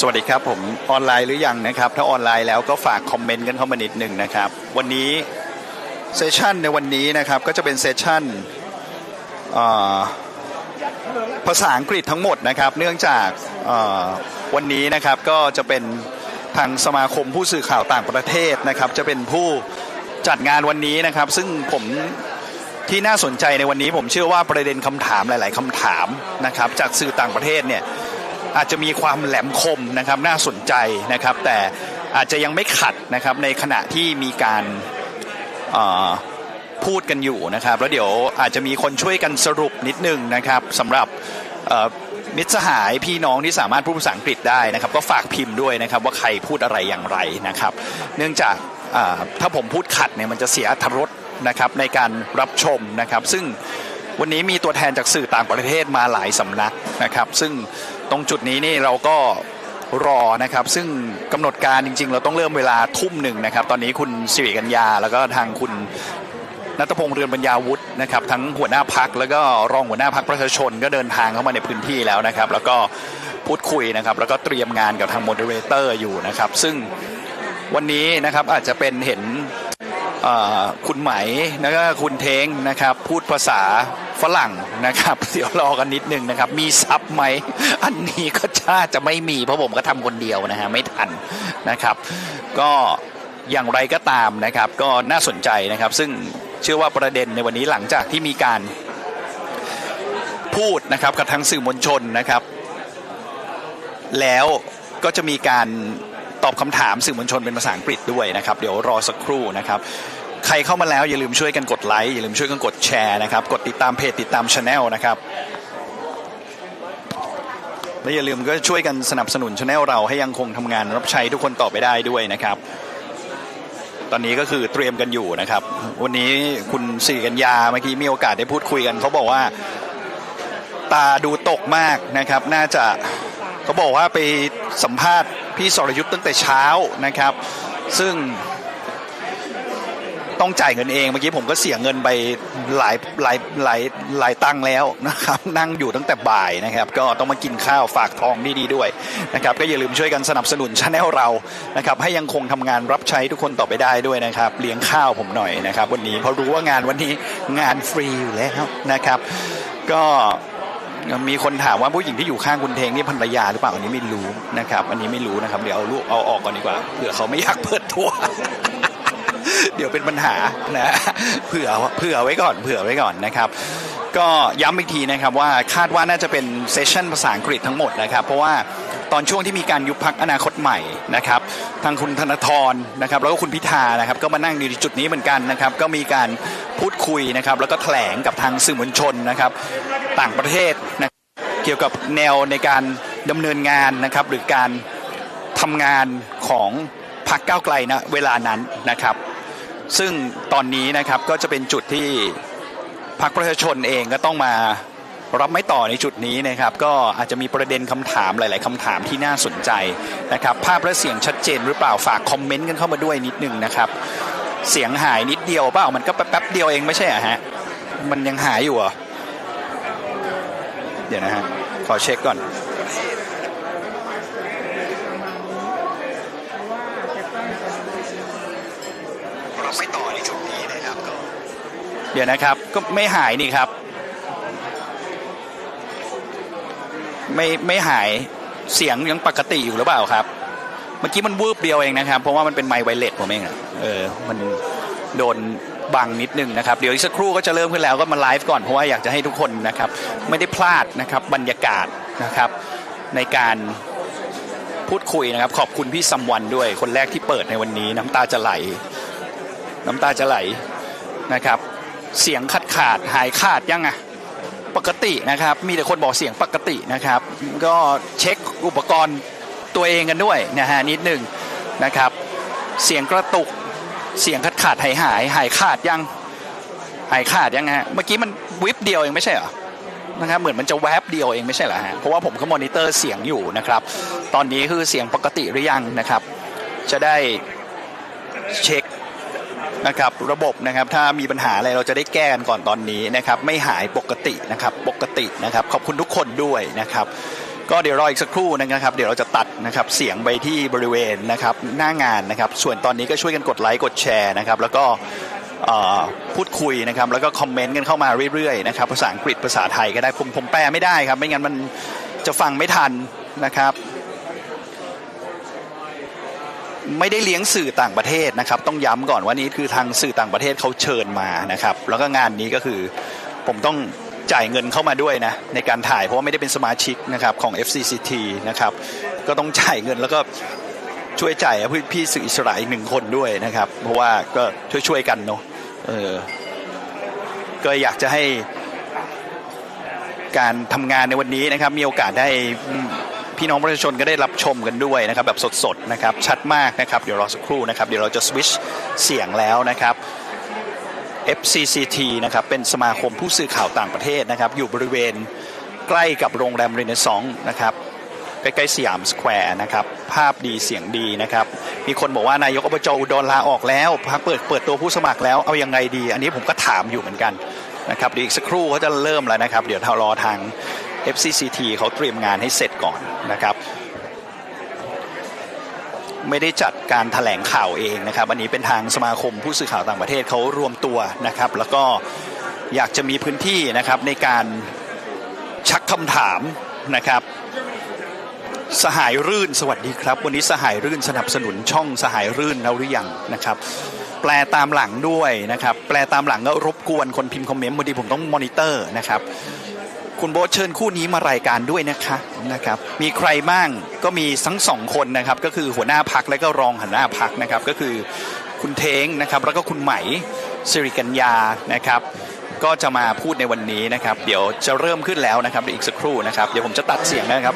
สวัสดีครับผมออนไลน์หรือยังนะครับถ้าออนไลน์แล้วก็ฝากคอมเมนต์กันเข้ามานิดหนึ่งนะครับวันนี้เซสชั่นในวันนี้นะครับก็จะเป็นเซสชั่นภาษาอังกฤษทั้งหมดนะครับเนื่องจากวันนี้นะครับก็จะเป็นทางสมาคมผู้สื่อข่าวต่างประเทศนะครับจะเป็นผู้จัดงานวันนี้นะครับซึ่งผมที่น่าสนใจในวันนี้ผมเชื่อว่าประเด็นคำถามหลายๆคำถามนะครับจากสื่อต่างประเทศเนี่ยอาจจะมีความแหลมคมนะครับน่าสนใจนะครับแต่อาจจะยังไม่ขัดนะครับในขณะที่มีการพูดกันอยู่นะครับแล้วเดี๋ยวอาจจะมีคนช่วยกันสรุปนิดนึงนะครับสำหรับมิตรสหายพี่น้องที่สามารถพูดภาษาอังกฤษได้นะครับก็ฝากพิมพ์ด้วยนะครับว่าใครพูดอะไรอย่างไรนะครับเนื่องจากถ้าผมพูดขัดเนี่ยมันจะเสียอรรถรสนะครับในการรับชมนะครับซึ่งวันนี้มีตัวแทนจากสื่อต่างประเทศมาหลายสำนักนะครับซึ่งตรงจุดนี้นี่เราก็รอนะครับซึ่งกำหนดการจริงๆเราต้องเริ่มเวลาทุ่มหนึ่งนะครับตอนนี้คุณสิริกัญญาแล้วก็ทางคุณณัฐพงษ์เรือนปัญญาวุฒินะครับทั้งหัวหน้าพรรคแล้วก็รองหัวหน้าพรรคประชาชนก็เดินทางเข้ามาในพื้นที่แล้วนะครับแล้วก็พูดคุยนะครับแล้วก็เตรียมงานกับทางโมเดเลเตอร์อยู่นะครับซึ่งวันนี้นะครับอาจจะเป็นเห็นคุณไหมแล้วก็คุณเท้งนะครับพูดภาษาฝรั่งนะครับเดี๋ยวรอกันนิดนึงนะครับมีซับไหมอันนี้ก็จะไม่มีเพราะผมก็ทำคนเดียวนะฮะไม่ทันนะครับก็อย่างไรก็ตามนะครับก็น่าสนใจนะครับซึ่งเชื่อว่าประเด็นในวันนี้หลังจากที่มีการพูดนะครับกับทางสื่อมวลชนนะครับแล้วก็จะมีการตอบคำถามสื่อมวลชนเป็นภาษาอังกฤษด้วยนะครับเดี๋ยวรอสักครู่นะครับใครเข้ามาแล้วอย่าลืมช่วยกันกดไลค์อย่าลืมช่วยกันกดแชร์นะครับกดติดตามเพจติดตาม Channel นะครับและอย่าลืมก็ช่วยกันสนับสนุน Channel เราให้ยังคงทำงานรับใช้ทุกคนต่อไปได้ด้วยนะครับตอนนี้ก็คือเตรียมกันอยู่นะครับวันนี้คุณสิริกัญญาเมื่อกี้มีโอกาสได้พูดคุยกันเขาบอกว่าตาดูตกมากนะครับน่าจะเขาบอกว่าไปสัมภาษณ์พี่สรยุทธ์ตั้งแต่เช้านะครับซึ่งต้องจ่ายเงินเองเมื่อกี้ผมก็เสียเงินไปหลายตังค์แล้วนะครับนั่งอยู่ตั้งแต่บ่ายนะครับก็ต้องมากินข้าวฝากท้องดีๆด้วยนะครับก็อย่าลืมช่วยกันสนับสนุน Channel เรานะครับให้ยังคงทำงานรับใช้ทุกคนต่อไปได้ด้วยนะครับเลี้ยงข้าวผมหน่อยนะครับวันนี้เพราะรู้ว่างานวันนี้งานฟรีอยู่แล้วนะครับก็มีคนถามว่าผู้หญิงที่อยู่ข้างคุณเทงนี่ภรรยาหรือเปล่าอันนี้ไม่รู้นะครับอันนี้ไม่รู้นะครับเดี๋ยวเอาออกก่อนดีกว่าเผื่อเขาไม่อยากเปิดตัวเดี๋ยวเป็นปัญหานะเผื่อไว้ก่อนนะครับก็ย้ำอีกทีนะครับว่าคาดว่าน่าจะเป็นเซสชั่นภาษาอังกฤษทั้งหมดนะครับเพราะว่าตอนช่วงที่มีการยุบพรรคอนาคตใหม่นะครับทางคุณธนาธรนะครับแล้วก็คุณพิธานะครับก็มานั่งอยู่ในจุดนี้เหมือนกันนะครับก็มีการพูดคุยนะครับแล้วก็แถลงกับทางสื่อมวลชนนะครับต่างประเทศนะเกี่ยวกับแนวในการดำเนินงานนะครับหรือการทำงานของพรรคก้าวไกลนะเวลานั้นนะครับซึ่งตอนนี้นะครับก็จะเป็นจุดที่พรรคประชาชนเองก็ต้องมารับไม่ต่อในจุดนี้นะครับก็อาจจะมีประเด็นคำถามหลายๆคำถามที่น่าสนใจนะครับภาพและเสียงชัดเจนหรือเปล่าฝากคอมเมนต์กันเข้ามาด้วยนิดนึงนะครับเสียงหายนิดเดียวเปล่ามันก็แป๊บเดียวเองไม่ใช่เหรอฮะมันยังหายอยู่เหรอเดี๋ยวนะฮะขอเช็คก่อนไม่ต่อในจุดนี้นะครับเดี๋ยวนะครับก็ไม่หายนี่ครับไม่หายเสียงยังปกติอยู่หรือเปล่าครับเมื่อกี้มันวูบเดียวเองนะครับเพราะว่ามันเป็นไมค์ไวเลสผมเองมันโดนบังนิดนึงนะครับเดี๋ยวอีกสักครู่ก็จะเริ่มขึ้นแล้วก็มาไลฟ์ก่อนเพราะว่าอยากจะให้ทุกคนนะครับไม่ได้พลาดนะครับบรรยากาศนะครับในการพูดคุยนะครับขอบคุณพี่ซัมวันด้วยคนแรกที่เปิดในวันนี้น้ำตาจะไหลนะครับเสียงขาดหายขาดยังปกตินะครับมีแต่คนบอกเสียงปกตินะครับก็เช็คอุปกรณ์ตัวเองกันด้วยนะฮะนิดนึงนะครับเสียงกระตุกเสียงขาดหายขาดยังฮะเมื่อกี้มันวิบเดียวเองไม่ใช่เหรอนะครับเหมือนมันจะแวบเดียวเองไม่ใช่เหรอฮะเพราะว่าผมก็มอนิเตอร์เสียงอยู่นะครับตอนนี้คือเสียงปกติหรือยังนะครับจะได้เช็คนะครับระบบนะครับถ้ามีปัญหาอะไรเราจะได้แก้กันก่อนตอนนี้นะครับไม่หายปกตินะครับขอบคุณทุกคนด้วยนะครับ ก็เดี๋ยวรออีกสักครู่นะครับเดี๋ยวเราจะตัดนะครับเสียงไปที่บริเวณนะครับหน้างานนะครับส่วนตอนนี้ก็ช่วยกันกดไลค์กดแชร์นะครับแล้วก็พูดคุยนะครับแล้วก็คอมเมนต์กันเข้ามาเรื่อยๆนะครับภาษาอังกฤษภาษาไทยก็ได้ผมแปลไม่ได้ครับไม่งั้นมันจะฟังไม่ทันนะครับไม่ได้เลี้ยงสื่อต่างประเทศนะครับต้องย้ำก่อนว่านี้คือทางสื่อต่างประเทศเขาเชิญมานะครับแล้วก็งานนี้ก็คือผมต้องจ่ายเงินเข้ามาด้วยนะในการถ่ายเพราะว่าไม่ได้เป็นสมาชิกนะครับของ FCCT นะครับก็ต้องจ่ายเงินแล้วก็ช่วยจ่ายพี่สื่ออิสระอีก1 คนด้วยนะครับเพราะว่าก็ช่วยกันเนาะก็อยากจะให้การทำงานในวันนี้นะครับมีโอกาสได้พี่น้องประชาชนก็ได้รับชมกันด้วยนะครับแบบสดๆนะครับชัดมากนะครับเดี๋ยวรอสักครู่นะครับเดี๋ยวเราจะสวิตช์เสียงแล้วนะครับ FCCT นะครับเป็นสมาคมผู้สื่อข่าวต่างประเทศนะครับอยู่บริเวณใกล้กับโรงแรมเรเนซองส์นะครับใกล้ๆสยามสแควร์นะครับภาพดีเสียงดีนะครับมีคนบอกว่านายกอบจ.อุดรลาออกแล้วพรรคเปิดตัวผู้สมัครแล้วเอายังไงดีอันนี้ผมก็ถามอยู่เหมือนกันนะครับเดี๋ยวอีกสักครู่เขาจะเริ่มแล้วนะครับเดี๋ยวรอทาง FCCT เขาเตรียมงานให้เสร็จก่อนนะครับไม่ได้จัดการแถลงข่าวเองนะครับอันนี้เป็นทางสมาคมผู้สื่อข่าวต่างประเทศเขารวมตัวนะครับแล้วก็อยากจะมีพื้นที่นะครับในการชักคำถามนะครับสหายรื่นสวัสดีครับวันนี้สหายรื่นสนับสนุนช่องสหายรื่นแล้วหรือยังนะครับแปลตามหลังด้วยนะครับแปลตามหลังก็รบกวนคนพิมพ์คอมเมนต์บางทีผมต้องมอนิเตอร์นะครับคุณโบ๊ทเชิญคู่นี้มารายการด้วยนะครับมีใครบ้างก็มีทั้ง2 คนนะครับก็คือหัวหน้าพรรคและก็รองหัวหน้าพรรคนะครับก็คือคุณเท้งนะครับแล้วก็คุณไหมสิริกัญญานะครับก็จะมาพูดในวันนี้นะครับเดี๋ยวจะเริ่มขึ้นแล้วนะครับอีกสักครู่นะครับเดี๋ยวผมจะตัดเสียงนะครับ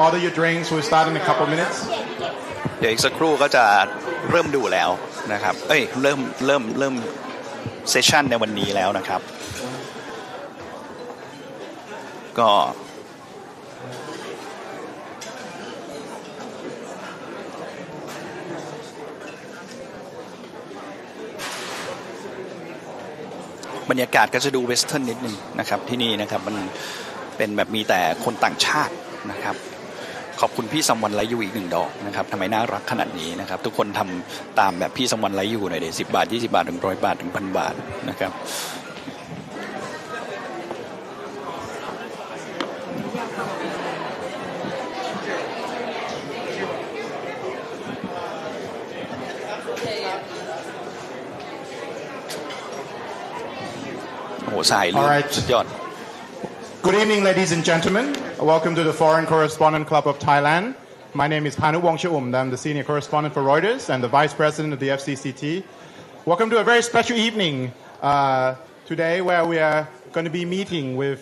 Order your drinks. We'll start in a couple minutes. เดี๋ยวอีกสักครู่ก็จะเริ่มดูแล้วนะครับเริ่มเซสชั่นในวันนี้แล้วนะครับก็บรรยากาศก็จะดูเวสเทิร์นนิดนึงนะครับที่นี่นะครับมันเป็นแบบมีแต่คนต่างชาตินะครับขอบคุณพี่ซัมวันไลฟ์ยูอีก1 ดอกนะครับทำไมน่ารักขนาดนี้นะครับทุกคนทำตามแบบพี่ซัมวันไลฟ์ยูหน่อยเดี๋ยว10 บาท20 บาท100 บาทถึง1,000 บาทนะครับโอ้โหสายลื่นสุดยอดGood evening, ladies and gentlemen. Welcome to the Foreign Correspondent Club of Thailand. My name is Panu Wongchaum. I'm the senior correspondent for Reuters and the vice president of the FCCT. Welcome to a very special evening today where we are going to be meeting with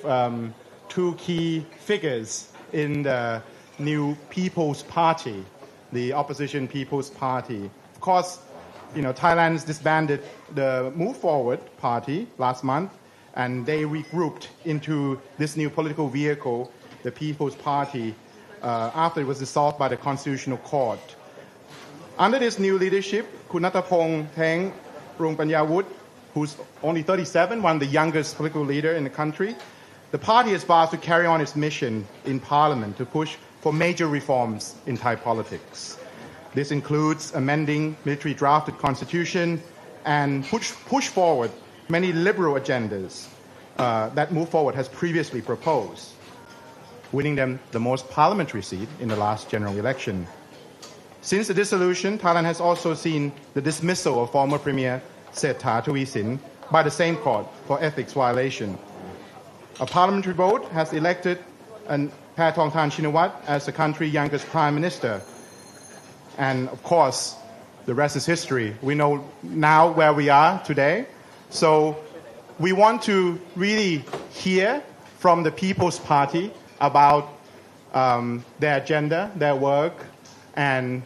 2 key figures in the new People's Party, the opposition People's Party. Of course, Thailand's disbanded the Move Forward Party last month. And they regrouped into this new political vehicle, the People's Party, after it was dissolved by the Constitutional Court. Under this new leadership, Kun Thapong Theng Rungpanyawut, who's only 37, one of the youngest political leader in the country, the party aspires to carry on its mission in Parliament to push for major reforms in Thai politics. This includes amending military drafted constitution and push forward many liberal agendas that Move Forward has previously proposed, winning them the most parliamentary seat in the last general election. Since the dissolution, Thailand has also seen the dismissal of former Premier Sethar Thavisin by the same court for ethics violation. A parliamentary vote has elected Paetongtarn Shinawatra as the country's youngest prime minister. And of course, the rest is history. We know now where we are today. So we want to really hear from the People's Party about their agenda, their work, and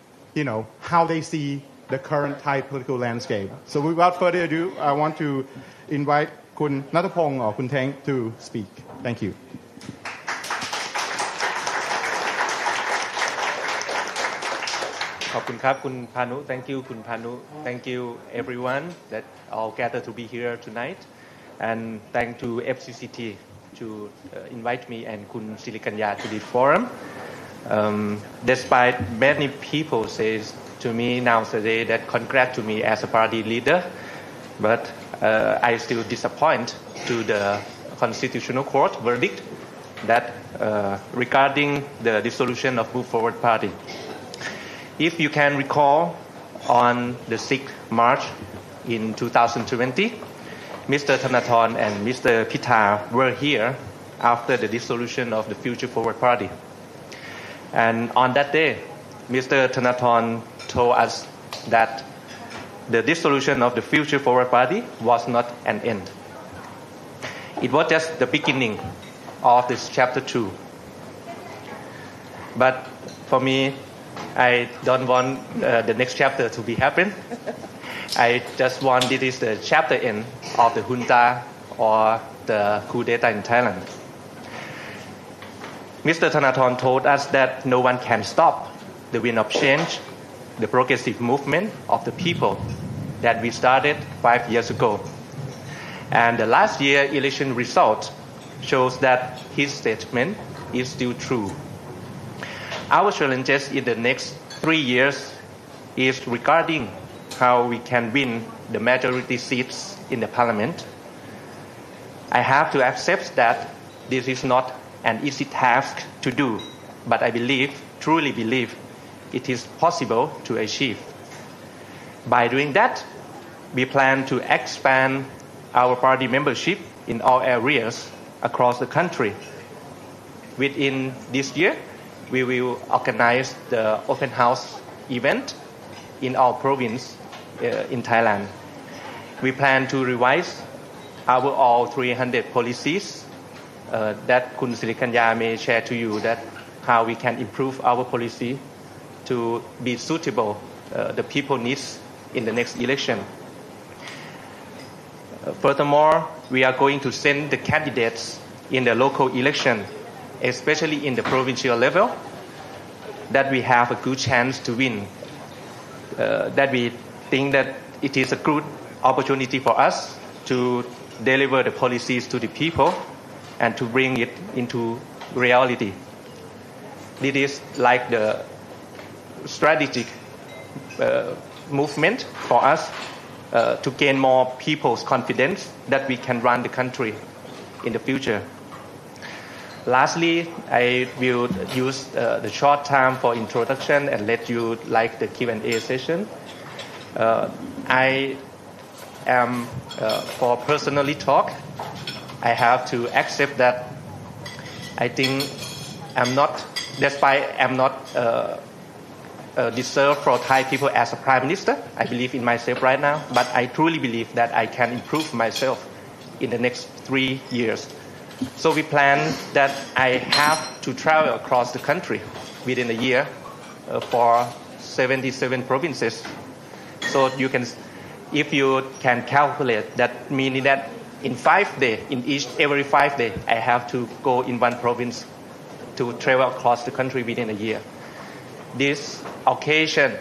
how they see the current Thai political landscape. So without further ado, I want to invite Kun Nathapong or Kun Theng to speak. Thank you. Kun Panu. Thank you, Kun Panu. Thank you, everyone that all gathered to be here tonight. And thank to FCCT to invite me and Kun Silikanya to the forum. Despite many people say to me nowadays that congrats to me as a party leader, but I still disappoint to the Constitutional Court verdict that regarding the dissolution of Move Forward Party. If you can recall, on the 6th March in 2020, Mr. Thanathorn and Mr. Pitha were here after the dissolution of the Future Forward Party. And on that day, Mr. Thanathorn told us that the dissolution of the Future Forward Party was not an end. It was just the beginning of this chapter 2. But for me, I don't want the next chapter to be happen. I just want this is the chapter end of the junta or the coup d'etat in Thailand. Mr. Thanathorn told us that no one can stop the wind of change, the progressive movement of the people that we started 5 years ago. And the last year election result shows that his statement is still true. Our challenges in the next 3 years is regarding how we can win the majority seats in the parliament. I have to accept that this is not an easy task to do, but I truly believe, it is possible to achieve. By doing that, we plan to expand our party membership in all areas across the country. Within this year, we will organize the open house event in our province in Thailand. We plan to revise our all 300 policies that Kun Silikanya may share to you, that how we can improve our policy to be suitable the people needs in the next election. Furthermore, we are going to send the candidates in the local election, especially in the provincial level, that we have a good chance to win. That we think that it is a good opportunity for us to deliver the policies to the people and to bring it into reality. This is like the strategic movement for us to gain more people's confidence that we can run the country in the future. Lastly, I will use the short time for introduction and let you like the Q&A session. I am, for personally talk, I have to accept that I think I'm not, despite I'm not deserve for Thai people as a prime minister. I believe in myself right now, but I truly believe that I can improve myself in the next 3 years. So we plan that I have to travel across the country within a year for 77 provinces. So you can, if you can calculate that, meaning that in 5 days, every 5 days, I have to go in one province to travel across the country within a year. This occasion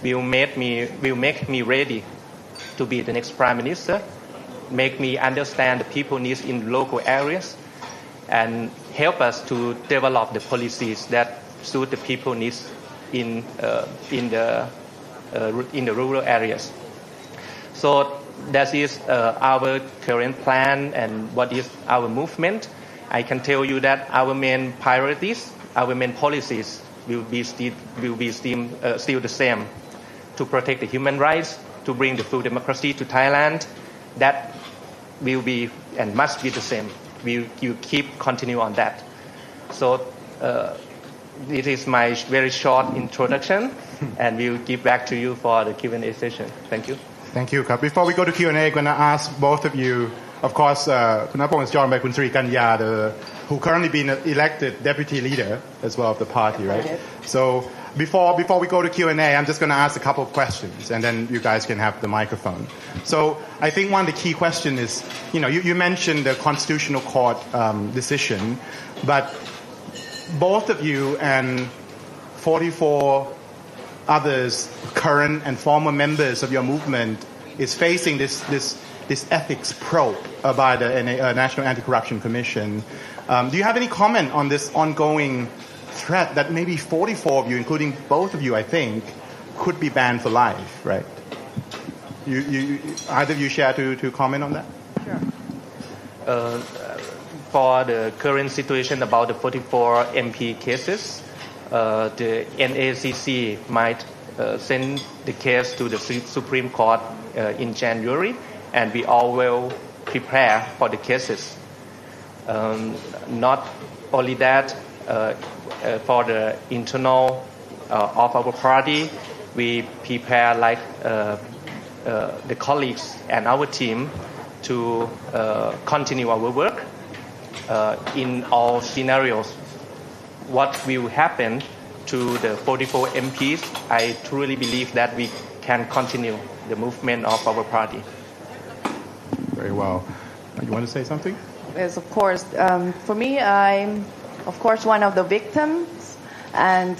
will make me ready to be the next prime minister, make me understand the people needs in local areas, and help us to develop the policies that suit the people needs in the rural areas. So that is our current plan and what is our movement. I can tell you that our main priorities, our main policies will be still the same: to protect the human rights, to bring the full democracy to Thailand. That will be and must be the same. You continue on that. So it is my very short introduction, and we'll give back to you for the Q&A session. Thank you. Thank you. Before we go to Q&A, I'm going to ask both of you. Of course, Kun Apong is joined by Kun Silikanya, who currently been elected deputy leader as well of the party, right? So before we go to Q&A, I'm just going to ask a couple of questions, and then you guys can have the microphone. So I think one of the key questions is, you mentioned the Constitutional Court decision, but both of you and 44 others, current and former members of your movement, is facing this this ethics probe by the National Anti-Corruption Commission. Do you have any comment on this ongoing threat that maybe 44 of you, including both of you, I think, could be banned for life, right? Either of you share to comment on that? Sure. For the current situation about the 44 MP cases, the NACC might send the case to the Supreme Court in January, and we all will prepare for the cases. Not only that, for the internal of our party, we prepare like the colleagues and our team to continue our work in all scenarios. What will happen to the 44 MPs, I truly believe that we can continue the movement of our party. Very well. You want to say something? Yes, of course. For me, I'm, of course, one of the victims. And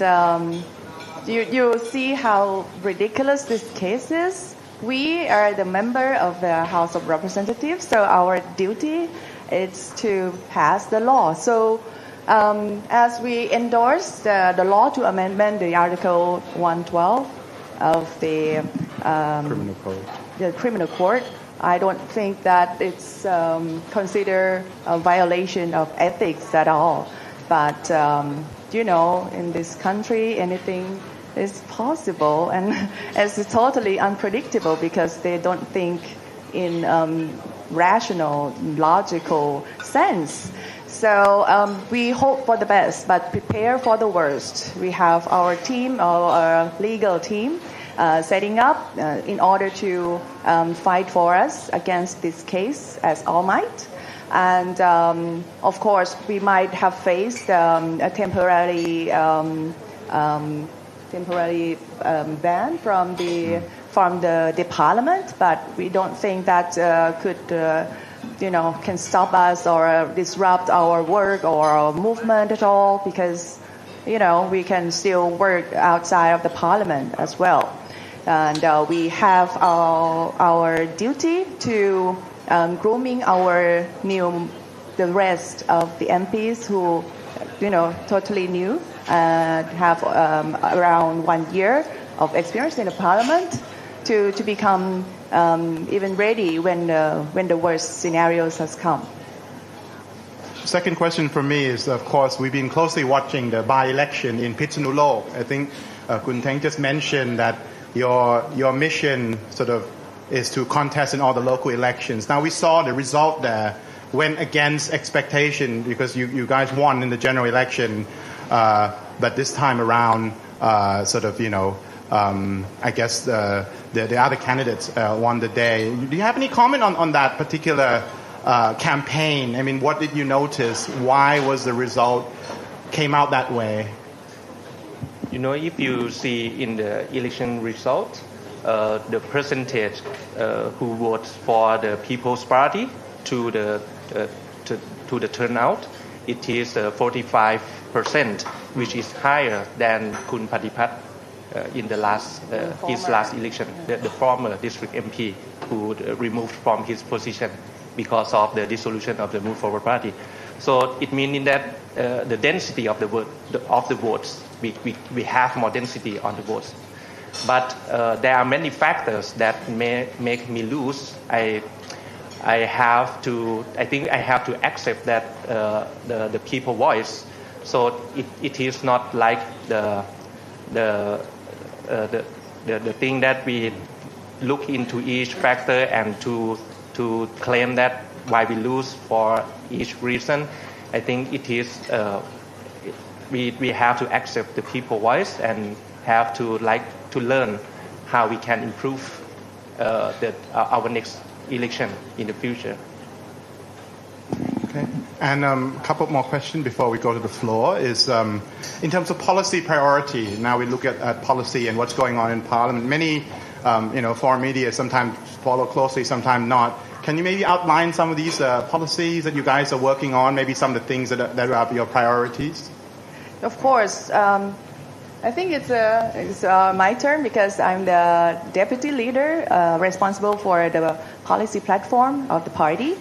you see how ridiculous this case is. We are the member of the House of Representatives, so our duty is to pass the law. So as we endorse the law to amend the Article 112 of the Criminal Code. The Criminal Court, I don't think that it's considered a violation of ethics at all. But in this country, anything is possible, and it's totally unpredictable because they don't think in rational, logical sense. So we hope for the best, but prepare for the worst. We have our team, our legal team, setting up in order to fight for us against this case as All Might. And of course, we might have faced a temporary ban from the parliament, but we don't think that can stop us or disrupt our work or our movement at all, because we can still work outside of the parliament as well. And we have our duty to grooming the rest of the MPs who totally new and have around 1 year of experience in the parliament to become even ready when the worst scenarios has come. Second question for me is, of course, we've been closely watching the by-election in Pitsanulok. I think Kun Teng just mentioned that your mission sort of is to contest in all the local elections. Now we saw the result there went against expectation because you guys won in the general election, but this time around, I guess the other candidates won the day. Do you have any comment on that particular campaign? I mean, what did you notice? Why was the result came out that way? If you see in the election result, the percentage who vote for the People's Party to the turnout, it is 45%, which is higher than Kun Patipat in the his last election, the former district MP who removed from his position because of the dissolution of the Move Forward Party. So it means that the density of the votes, we have more density on the votes. But there are many factors that may make me lose. I think I have to accept that the people voice. So it is not like the thing that we look into each factor and to claim that why we lose for each reason. I think it is we have to accept the people voice and have to learn how we can improve our next election in the future. Okay. And a couple more questions before we go to the floor is in terms of policy priority. Now we look at policy and what's going on in Parliament. Many foreign media sometimes follow closely, sometimes not. Can you maybe outline some of these policies that you guys are working on, maybe some of the things that are your priorities? Of course. I think it's my turn because I'm the deputy leader responsible for the policy platform of the party.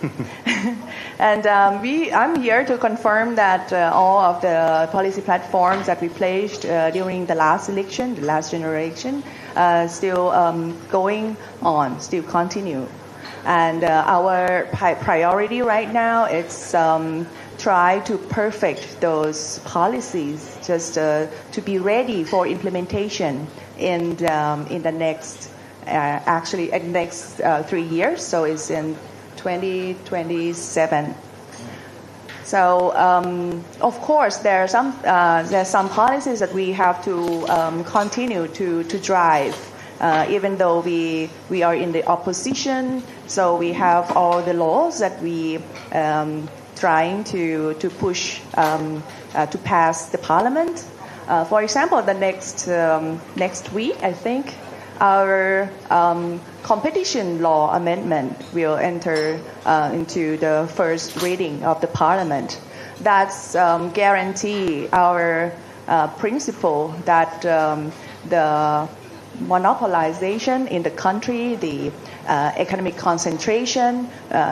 And I'm here to confirm that all of the policy platforms that we pledged during the last election, the last generation, still going on, still continue. And our priority right now is try to perfect those policies just to be ready for implementation in the next next 3 years. So it's in 2027. So of course there's some policies that we have to continue to drive. Even though we are in the opposition, so we have all the laws that we trying to push to pass the parliament. For example, the next week, I think, our competition law amendment will enter into the first reading of the parliament. That's guarantee our principle that the monopolization in the country, the economic concentration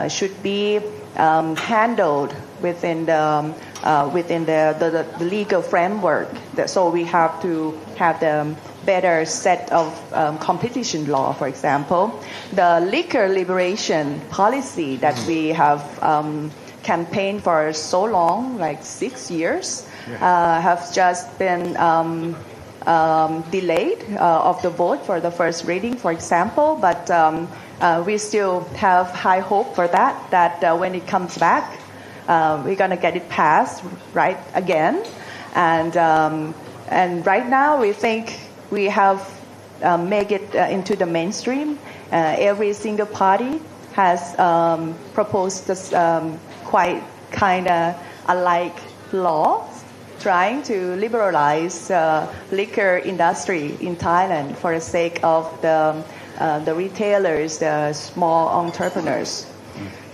should be handled within the legal framework. So we have to have the better set of competition law, for example. The liquor liberation policy that we have campaigned for so long, like 6 years, have just been delayed of the vote for the first reading, for example, but we still have high hope for that when it comes back, we're going to get it passed right again. And right now we think we have make it into the mainstream. Every single party has proposed this quite kind of alike law, trying to liberalize liquor industry in Thailand for the sake of the retailers, the small entrepreneurs.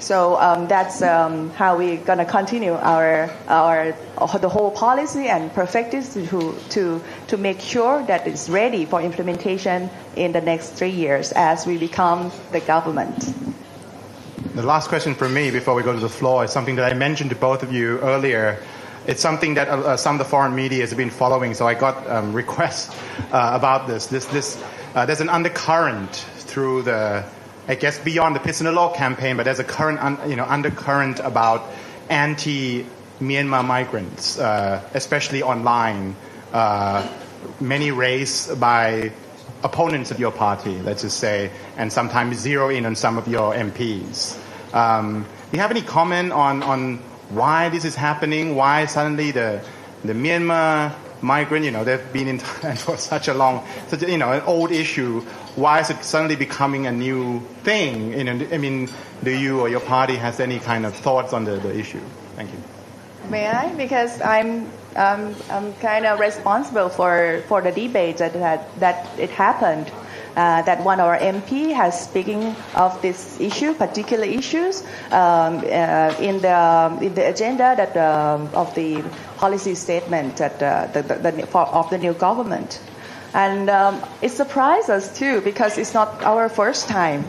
So that's how we're going to continue the whole policy and perfect it to make sure that it's ready for implementation in the next 3 years as we become the government. The last question from me before we go to the floor is something that I mentioned to both of you earlier. It's something that some of the foreign media has been following, so I got requests about this. There's an undercurrent through I guess beyond the Prisoner Law campaign, but there's a current, undercurrent about anti-Myanmar migrants, especially online, many raised by opponents of your party, let's just say, and sometimes zero in on some of your MPs. Do you have any comment on why this is happening? Why suddenly the Myanmar migrant, they've been in Thailand for such an old issue. Why is it suddenly becoming a new thing? I mean, do you or your party has any kind of thoughts on the issue? Thank you. May I? Because I'm kind of responsible for the debate that it happened. That one of our MP has speaking of this issue, particular issues, in the agenda that of the policy statement that of the new government, and it surprised us too because it's not our first time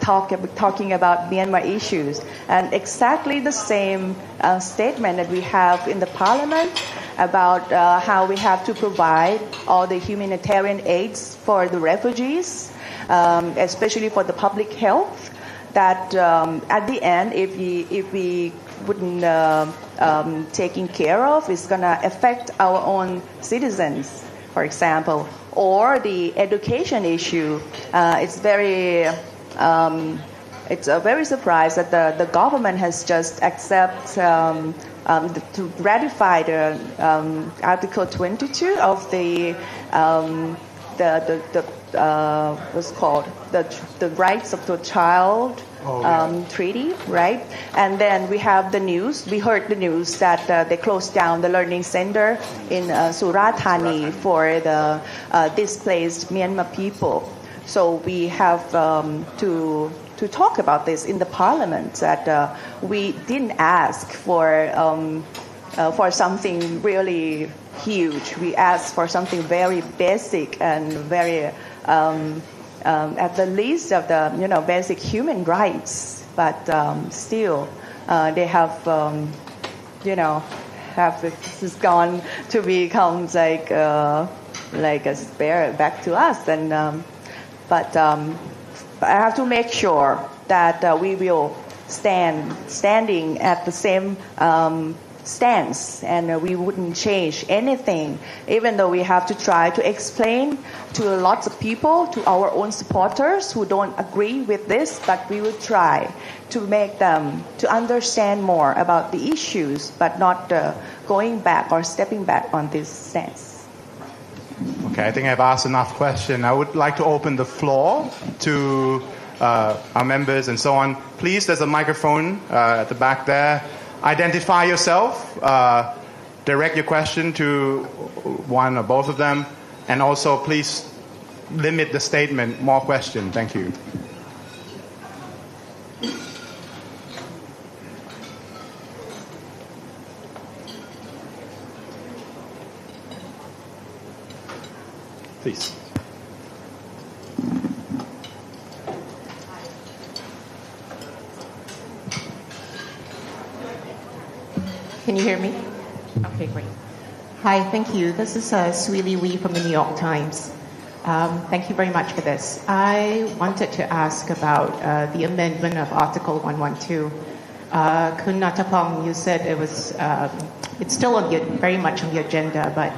talking about Myanmar issues, and exactly the same statement that we have in the parliament about how we have to provide all the humanitarian aids for the refugees, especially for the public health, that at the end, if we wouldn't taking care of, it's going to affect our own citizens, for example, or the education issue. It's a very surprise that the government has just to ratify the Article 22 of the what's called the rights of the child treaty, right? And then we have the news. We heard the news that they closed down the learning center in Surat Thani for the displaced Myanmar people. So we have to talk about this in the parliament, that we didn't ask for something really huge. We ask for something very basic and very at the least of the basic human rights, but still they have this gone to become like a spare back to us, and but I have to make sure that we will standing at the same stance, and we wouldn't change anything, even though we have to try to explain to lots of people, to our own supporters who don't agree with this, but we will try to make them to understand more about the issues, but not going back or stepping back on this stance. Okay, I think I've asked enough questions. I would like to open the floor to our members and so on. Please, there's a microphone at the back there. Identify yourself, direct your question to one or both of them, and also please limit the statement, more question. Thank you. Please. Can you hear me? Okay, great. Hi, thank you. This is Suili Wee from the New York Times. Thank you very much for this. I wanted to ask about the amendment of Article 112. Kun Natapong, you said it's still very much on the agenda, but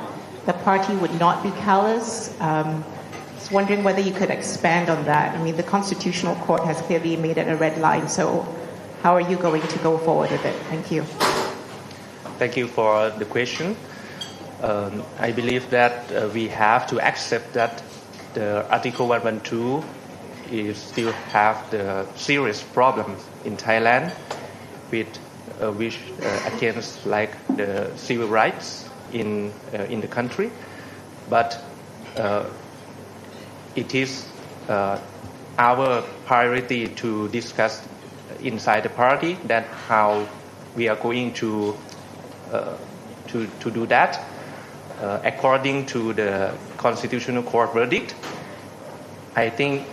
the party would not be callous. I was wondering whether you could expand on that. I mean, the Constitutional Court has clearly made it a red line, so how are you going to go forward with it? Thank you. Thank you for the question. I believe that we have to accept that the Article 112 still have the serious problems in Thailand with which against like the civil rights in the country. But it is our priority to discuss inside the party that how we are going to do that according to the Constitutional Court verdict. I think,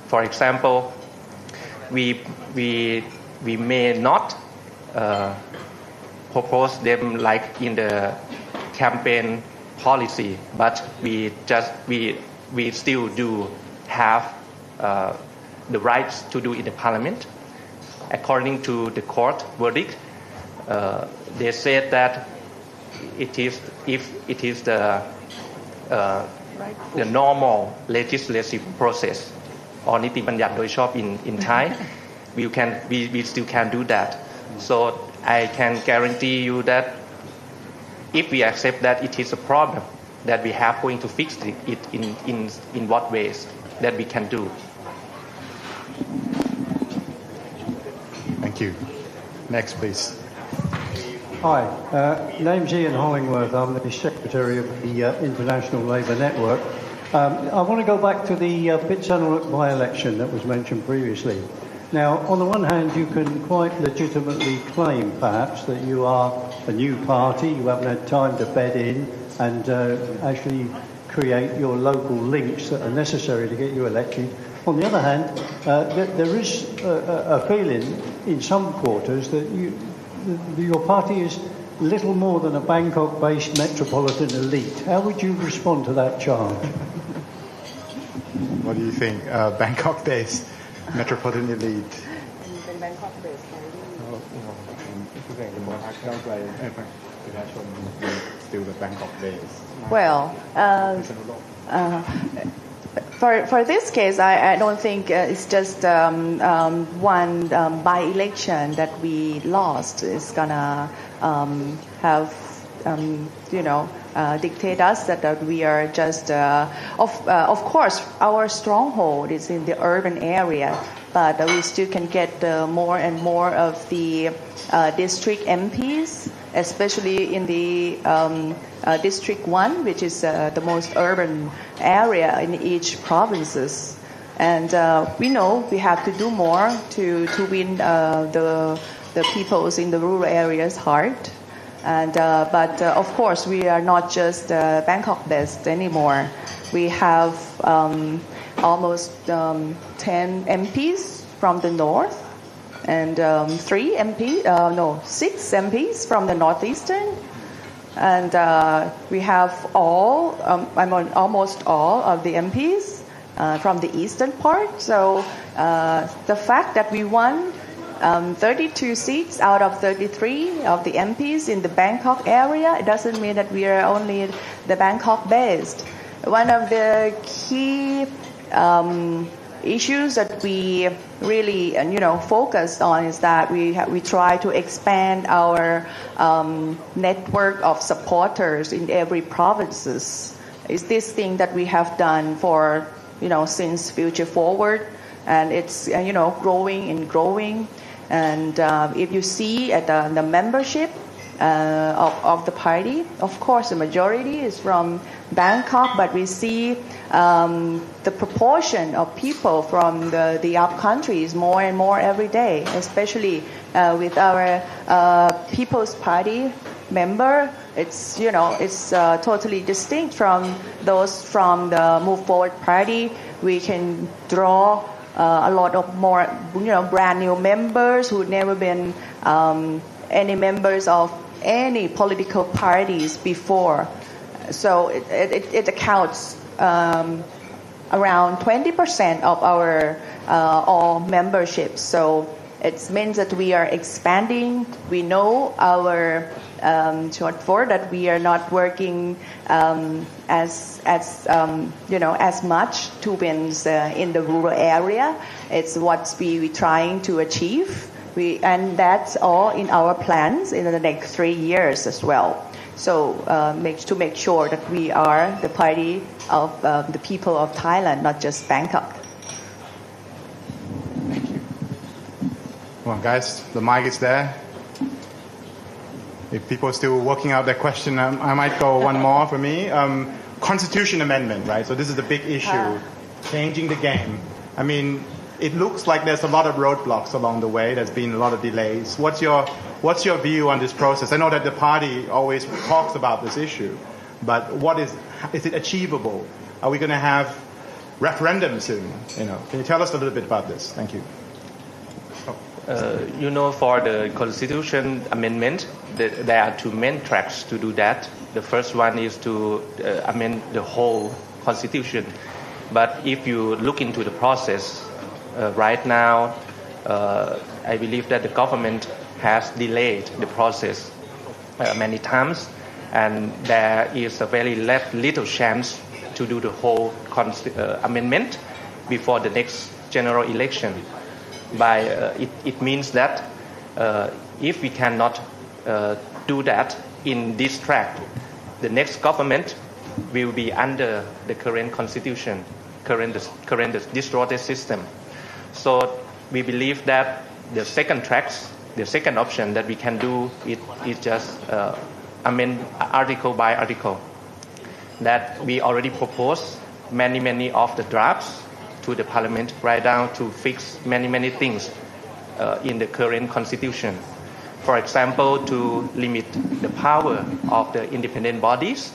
for example, we may not propose them like in the campaign policy, but we still do have the rights to do in the parliament. According to the court verdict, they said that it is if it is the normal legislative process or นิติบัญญัติโดยชอบ in Thai we still can do that. So I can guarantee you that if we accept that it is a problem that we have going to fix it in what ways that we can do. Thank you. Next, please. Hi, name's Ian Hollingworth. I'm the Secretary of the International Labour Network. I want to go back to the Pitsanulok by-election that was mentioned previously. Now, on the one hand, you can quite legitimately claim, perhaps, that you are a new party, you haven't had time to bed in and actually create your local links that are necessary to get you elected. On the other hand, there is a feeling in some quarters that your party is little more than a Bangkok-based metropolitan elite. How would you respond to that charge? What do you think? Bangkok-based metropolitan elite. Still the Bangkok-based. Well, for this case, I don't think it's just one by-election that we lost is gonna have dictate us that we are just of course our stronghold is in the urban area, but we still can get more and more of the district MPs, especially in the District 1, which is the most urban area in each provinces. And we know we have to do more to win the peoples in the rural areas' heart. But of course, we are not just Bangkok-based anymore. We have almost 10 MPs from the north and 6 MPs from the northeastern. And we have almost all of the MPs from the eastern part. So the fact that we won 32 seats out of 33 of the MPs in the Bangkok area, it doesn't mean that we are only the Bangkok-based. One of the key issues that we really focused on is that we try to expand our network of supporters in every provinces. It's this thing that we have done for since Future Forward, and it's growing and growing. And if you see at the membership of the party, of course the majority is from Bangkok, but we see the proportion of people from the up country is more and more every day, especially with our People's Party member. It's totally distinct from those from the Move Forward Party. We can draw a lot of more brand new members who never been any members of any political parties before. So it accounts around 20% of our all memberships. So it means that we are expanding. We know our short for that we are not working as much to win in the rural area. It's what we're trying to achieve. And that's all in our plans in the next 3 years as well. So to make sure that we are the party of the people of Thailand, not just Bangkok. Thank you. Come on, guys, the mic is there. If people are still working out their question, I might go one more for me. Constitution amendment, right? So this is the big issue, changing the game. I mean, it looks like there's a lot of roadblocks along the way. There's been a lot of delays. What's your view on this process? I know that the party always talks about this issue, but is it achievable? Are we going to have referendum soon? Can you tell us a little bit about this? Thank you. For the constitution amendment, there are two main tracks to do that. The first one is to amend the whole constitution. But if you look into the process, right now, I believe that the government has delayed the process many times, and there is a very little chance to do the whole amendment before the next general election. It means that if we cannot do that in this track, the next government will be under the current constitution, current distorted system. So we believe that the second option that we can do is just amend article by article. That we already proposed many of the drafts to the parliament right now to fix many things in the current constitution. For example, to limit the power of the independent bodies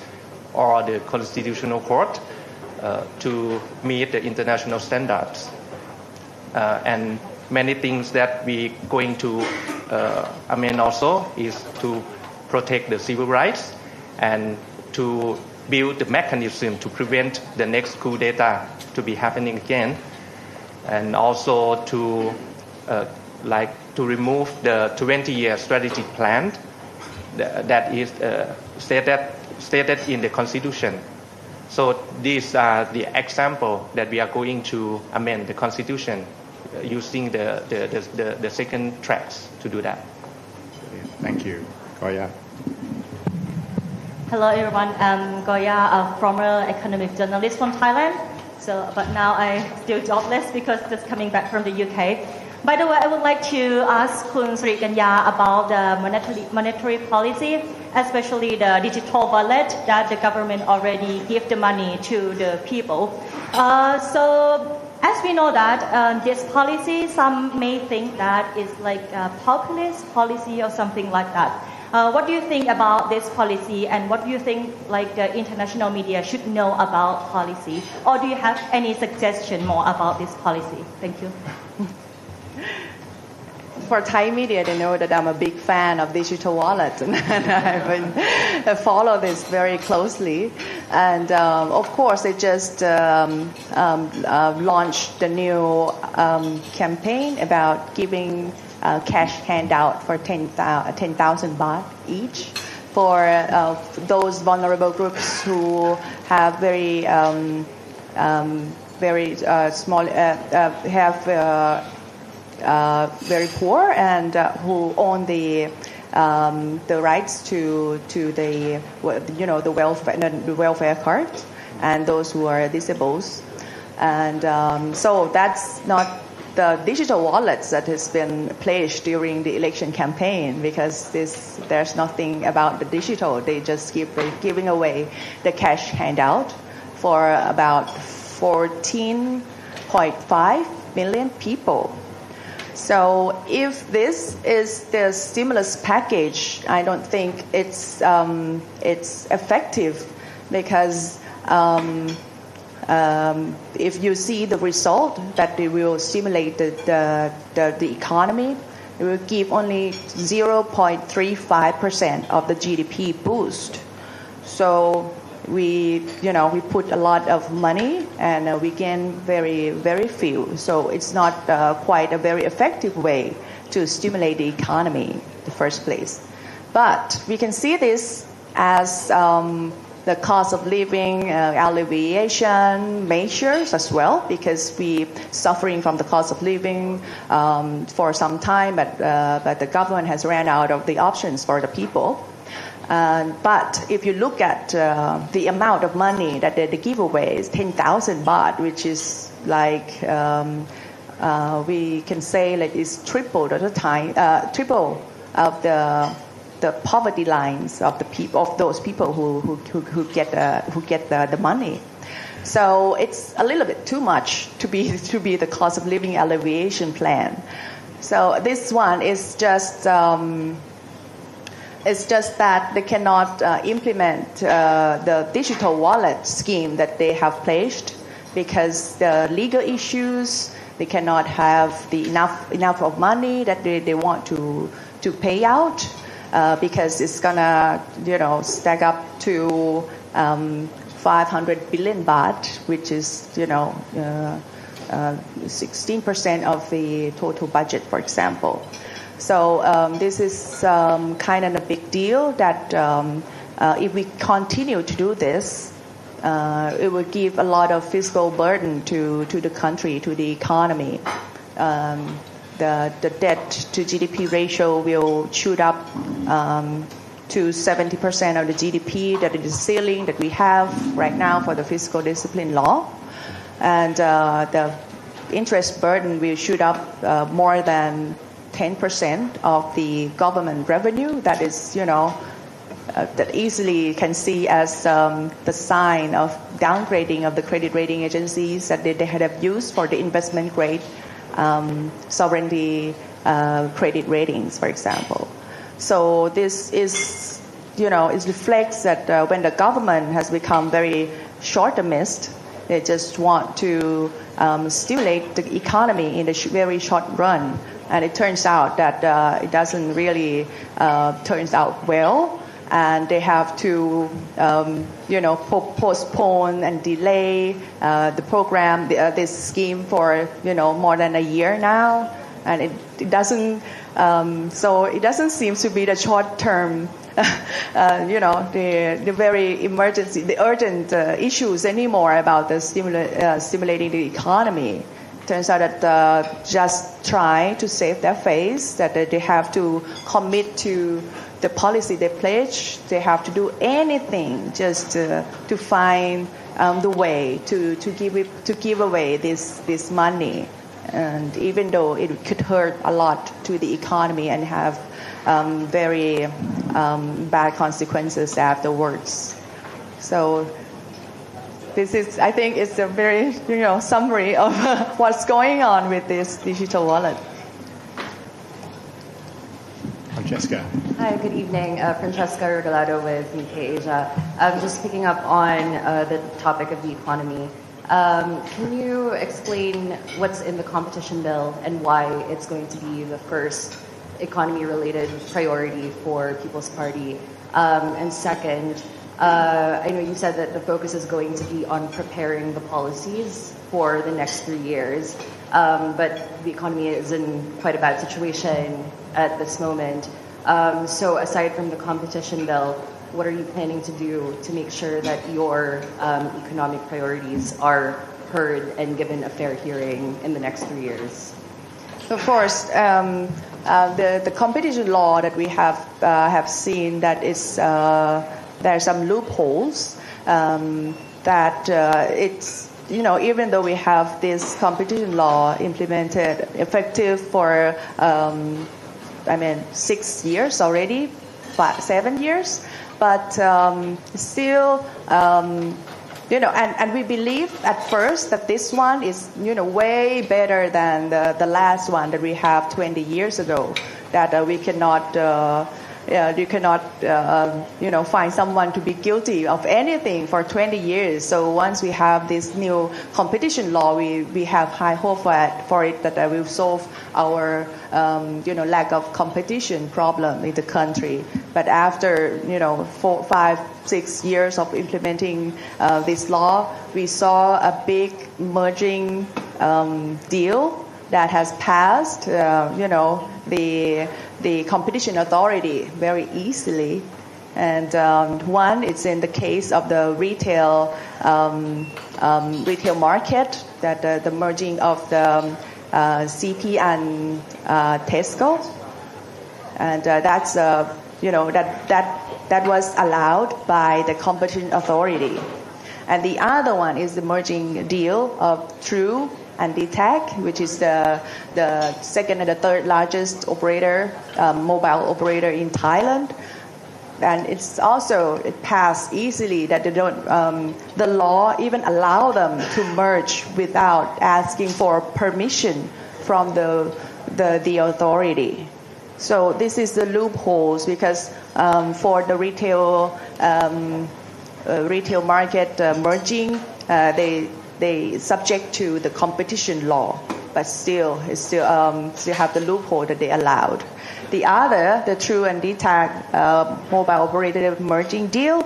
or the constitutional court to meet the international standards. And many things that we going to amend also is to protect the civil rights and to build the mechanism to prevent the next coup d'etat to be happening again, and also to remove the 20-year strategic plan that is stated in the constitution. So these are the example that we are going to amend the constitution using the second tracks to do that. Thank you. Goya. Hello everyone, I'm Goya, a former economic journalist from Thailand. But now I'm still jobless because just coming back from the UK. By the way, I would like to ask Khun Sri Kanya about the monetary policy, especially the digital wallet that the government already give the money to the people. So as we know that this policy, some may think that it's like a populist policy or something like that. What do you think about this policy, and what do you think like the international media should know about policy, or do you have any suggestion more about this policy? Thank you. For Thai media, they know that I'm a big fan of digital wallets, and I follow this very closely. And of course, they just launched the new campaign about giving cash handout for 10,000 baht each for those vulnerable groups who have very small very poor and who own the rights to the the welfare card, and those who are disabled. And so that's not the digital wallets that has been pledged during the election campaign, because there's nothing about the digital. They just giving away the cash handout for about 14.5 million people. So if this is the stimulus package, I don't think it's effective, because if you see the result that it will stimulate the economy, it will give only 0.35% of the GDP boost. So we put a lot of money and we gain very, very few. So it's not quite a very effective way to stimulate the economy in the first place. But we can see this as the cost of living alleviation measures as well, because we suffering from the cost of living for some time, but the government has ran out of the options for the people. But if you look at the amount of money that they give away is 10,000 baht, which is like we can say that it's triple at the time, triple of the poverty lines of the people, of those people who get the money. So it's a little bit too much to be the cost of living alleviation plan. So this one is just. It's just that they cannot implement the digital wallet scheme that they have pledged, because the legal issues, they cannot have the enough of money that they want to pay out, because it's gonna stack up to 500 billion baht, which is 16% of the total budget, for example. So this is kind of a big deal that if we continue to do this, it will give a lot of fiscal burden to the country, to the economy. The debt to GDP ratio will shoot up to 70% of the GDP, that is the ceiling that we have right now for the fiscal discipline law. And the interest burden will shoot up more than 10% of the government revenue. That is, that easily can see as the sign of downgrading of the credit rating agencies that they have used for the investment grade sovereignty credit ratings, for example. So this is, it reflects that when the government has become very short-termist, they just want to stimulate the economy in the very short run. And it turns out that it doesn't really turns out well, and they have to postpone and delay the program, this scheme for more than a year now, and it doesn't. So it doesn't seem to be the short term, the very emergency, the urgent issues anymore about the stimulating the economy. Turns out that just try to save their face, that they have to commit to the policy they pledge. They have to do anything just to find the way to give away this money, and even though it could hurt a lot to the economy and have very bad consequences afterwards. So. This is, I think, it's a very, summary of what's going on with this digital wallet. Francesca. Hi, good evening. Francesca Regalado with Nikkei Asia. Just picking up on the topic of the economy. Can you explain what's in the competition bill and why it's going to be the first economy-related priority for People's Party? And second, I know you said that the focus is going to be on preparing the policies for the next 3 years, but the economy is in quite a bad situation at this moment. So aside from the competition bill, what are you planning to do to make sure that your economic priorities are heard and given a fair hearing in the next 3 years? So first, the competition law that we have seen that is there are some loopholes that it's even though we have this competition law implemented effective for 6 years already, 7 years, but still. And we believe at first that this one is, way better than the last one that we have 20 years ago. That we cannot, you cannot, find someone to be guilty of anything for 20 years. So once we have this new competition law, we have high hope for it that will solve our, lack of competition problem in the country. But after, 4, 5, 6 years of implementing this law, we saw a big merging deal that has passed, the competition authority very easily. And one, it's in the case of the retail market, that the merging of the CP and Tesco, and that's that was allowed by the competition authority. And the other one is the merging deal of True and DTAC, which is the second and the third largest operator, mobile operator in Thailand. And it passed easily that they don't, the law even allow them to merge without asking for permission from the authority. So this is the loopholes because for the retail market merging, they subject to the competition law, but still have the loophole that they allowed. The other, the True and DTAC mobile operator merging deal,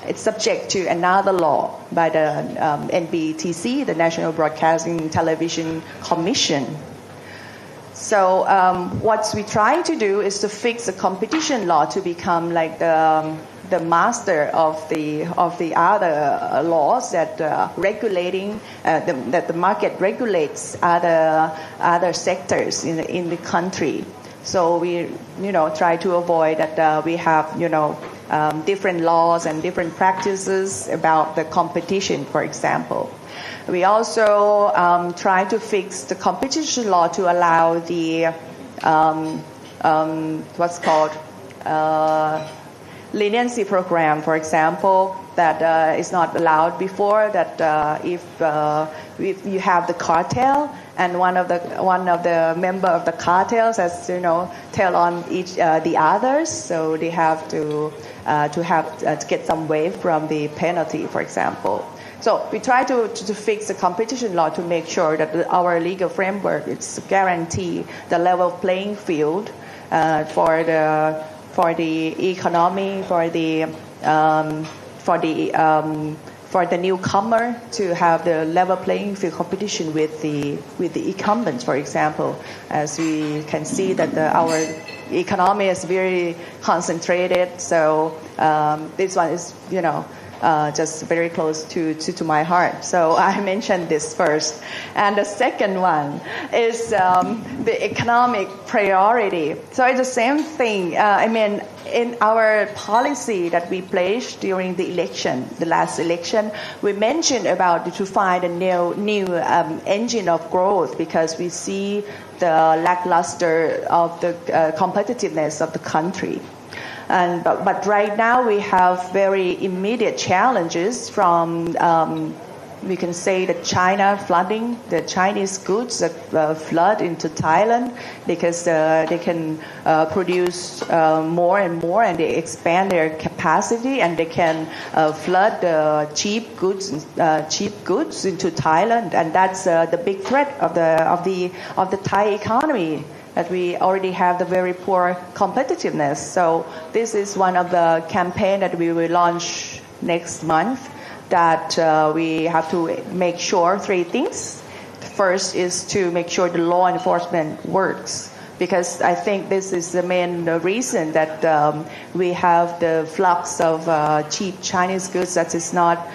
it's subject to another law by the NBTC, the National Broadcasting Television Commission. So what we try to do is to fix the competition law to become like the master of the other laws that regulating that the market regulates other sectors in the country. So we try to avoid that we have different laws and different practices about the competition, for example. We also try to fix the competition law to allow the what's called leniency program, for example, that is not allowed before. That if you have the cartel and one of the member of the cartels has tell on each the others, so they have to get some waive from the penalty, for example. So we try to fix the competition law to make sure that our legal framework is guarantee the level playing field for the economy, for the newcomer to have the level playing field competition with the incumbents, for example. As we can see that our economy is very concentrated, so this one is just very close to my heart. So I mentioned this first. And the second one is the economic priority. So it's the same thing. In our policy that we pledged during the last election, we mentioned about to find a new engine of growth because we see the lackluster of the competitiveness of the country. But right now we have very immediate challenges from we can say that China flooding the Chinese goods that flood into Thailand because they can produce more and more, and they expand their capacity, and they can flood cheap goods into Thailand, and that's the big threat of the Thai economy. That we already have the very poor competitiveness. So this is one of the campaign that we will launch next month, that we have to make sure three things. First is to make sure the law enforcement works, because I think this is the main reason that we have the flux of cheap Chinese goods that is not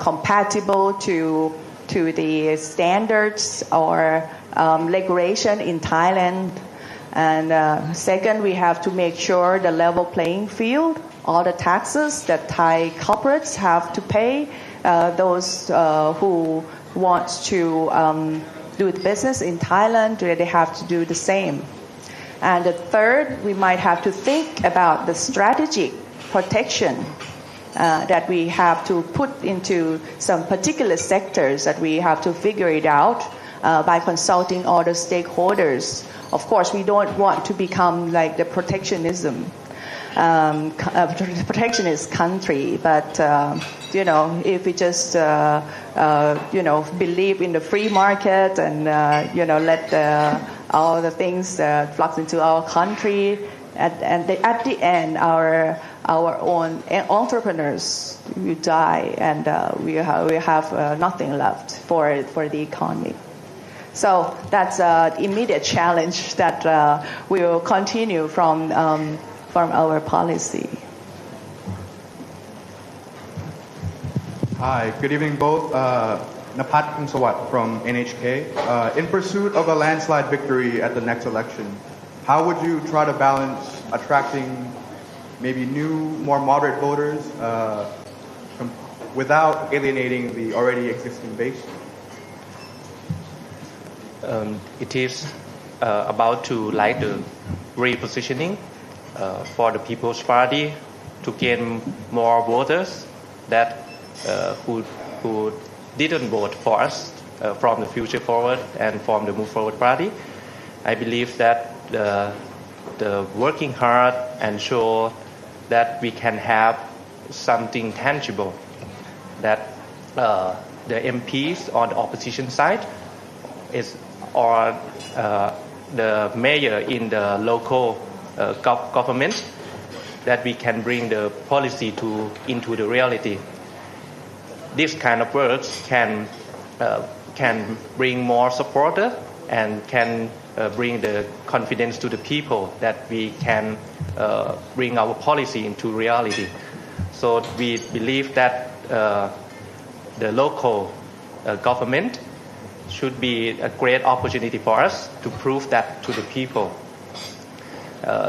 compatible to the standards or regulation in Thailand. And second, we have to make sure the level playing field, all the taxes that Thai corporates have to pay, those who want to do business in Thailand, they have to do the same. And the third, we might have to think about the strategic protection that we have to put into some particular sectors, that we have to figure it out by consulting all the stakeholders. Of course, we don't want to become like the protectionist country, but if we just believe in the free market and let all the things flux into our country, at the end our own entrepreneurs will die, and we have nothing left for the economy. So that's an immediate challenge that we will continue from our policy. Hi, good evening both. Napat Kumsawat from NHK. In pursuit of a landslide victory at the next election, how would you try to balance attracting maybe new, more moderate voters without alienating the already existing base? It is about to like the repositioning for the People's Party to gain more voters that who didn't vote for us from the Future Forward and from the Move Forward Party. I believe that the working hard and show that we can have something tangible, that the MPs on the opposition side or the mayor in the local government, that we can bring the policy into the reality. This kind of works can bring more supporters and can bring the confidence to the people that we can bring our policy into reality. So we believe that the local government should be a great opportunity for us to prove that to the people.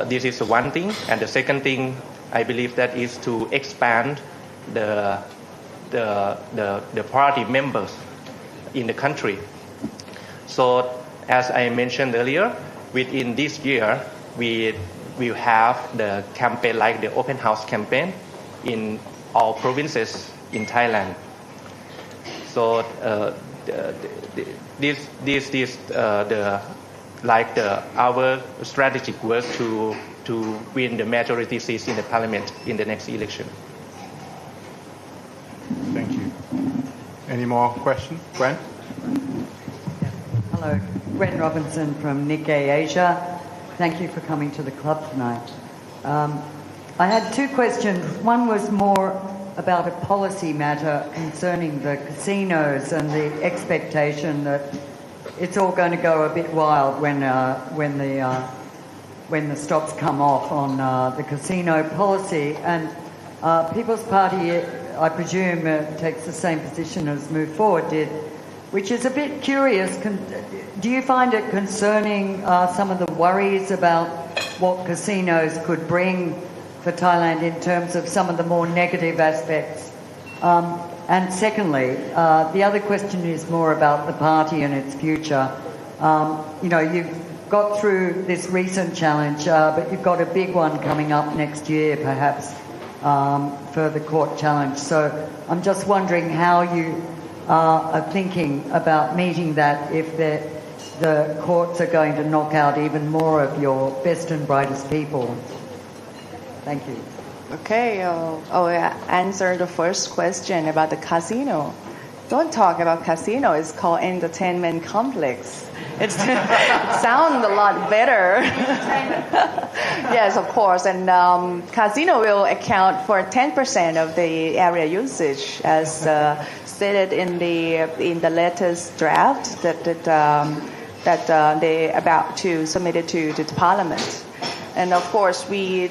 This is one thing, and the second thing I believe that is to expand the party members in the country. So as I mentioned earlier, within this year we will have the campaign like the open house campaign in all provinces in Thailand. So our strategic work to win the majority seats in the parliament in the next election. Thank you. Any more questions? Gwen? Hello, Gwen Robinson from Nikkei Asia. Thank you for coming to the club tonight. I had two questions. One was more about a policy matter concerning the casinos and the expectation that it's all going to go a bit wild when the stops come off on the casino policy. And People's Party, I presume, takes the same position as Move Forward did, which is a bit curious. Do you find it concerning some of the worries about what casinos could bring for Thailand in terms of some of the more negative aspects? And secondly, the other question is more about the party and its future. You've got through this recent challenge, but you've got a big one coming up next year, perhaps, for the court challenge. So I'm just wondering how you are thinking about meeting that if the courts are going to knock out even more of your best and brightest people. Thank you. Okay, I'll answer the first question about the casino. Don't talk about casino. It's called entertainment complex. It sounds a lot better. Yes, of course. And casino will account for 10% of the area usage, as stated in the latest draft that they about to submit it to the Parliament. And of course, we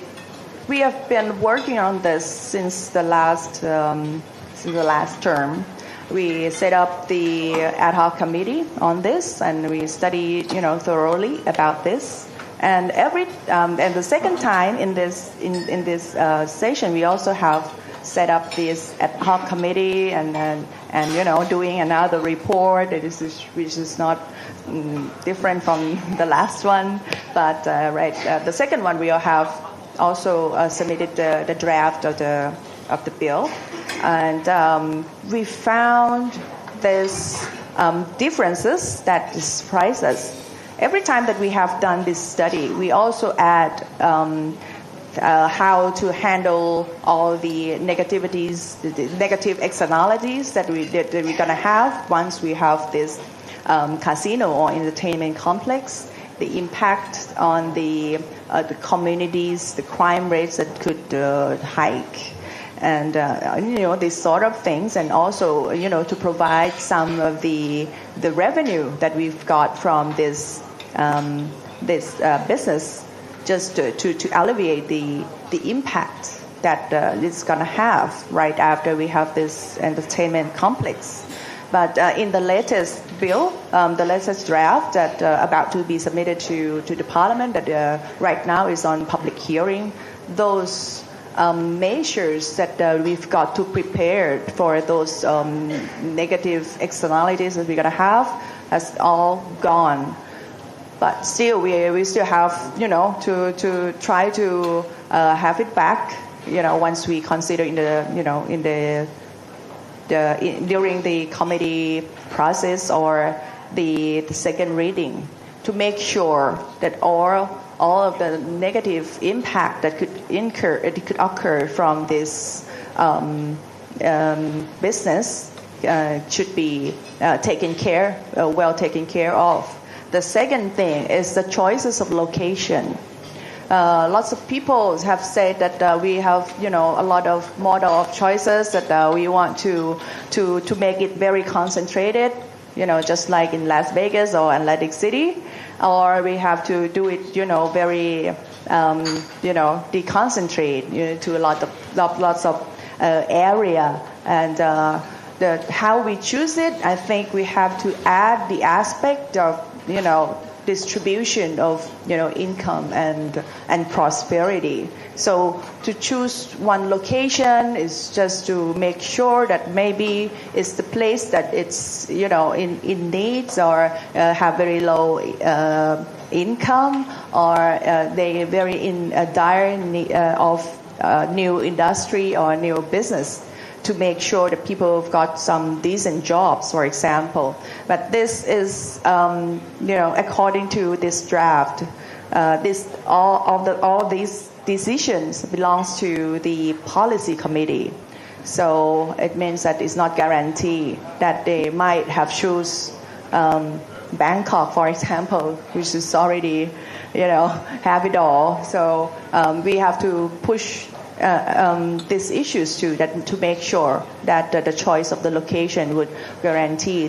have been working on this since the last term. We set up the ad hoc committee on this, and we studied, thoroughly about this. And and the second time in this session, we also have set up this ad hoc committee and doing another report, which is not different from the last one, but the second one we have also submitted the draft of the bill. And we found these differences that surprise us. Every time that we have done this study, we also add how to handle all the negativities, the negative externalities that we're going to have once we have this casino or entertainment complex, the impact on the communities, the crime rates that could hike. And these sort of things, and also to provide some of the revenue that we've got from this business, just to alleviate the impact that it's going to have right after we have this entertainment complex. But in the latest bill, the latest draft that about to be submitted to the Parliament, that right now is on public hearing, those measures that we've got to prepare for those negative externalities that we're going to have has all gone. But still, we still have to try to have it back. Once we consider during the committee process or the second reading, to make sure that all of the negative impact that could occur from this business should be well taken care of. The second thing is the choices of location. Lots of people have said that we have a lot of model of choices that we want to make it very concentrated, just like in Las Vegas or Atlantic City. Or we have to do it, very, deconcentrate, to lots of area. And how we choose it, I think we have to add the aspect of, distribution of, income and prosperity. So to choose one location is just to make sure that maybe it's the place that it's, in needs or have very low income, or they are very in dire need of new industry or new business, to make sure that people have got some decent jobs, for example. But this is, according to this draft, all these decisions belongs to the policy committee. So it means that it's not guaranteed that they might have choose Bangkok, for example, which is already, have it all. So we have to push these issues to make sure that the choice of the location would guarantee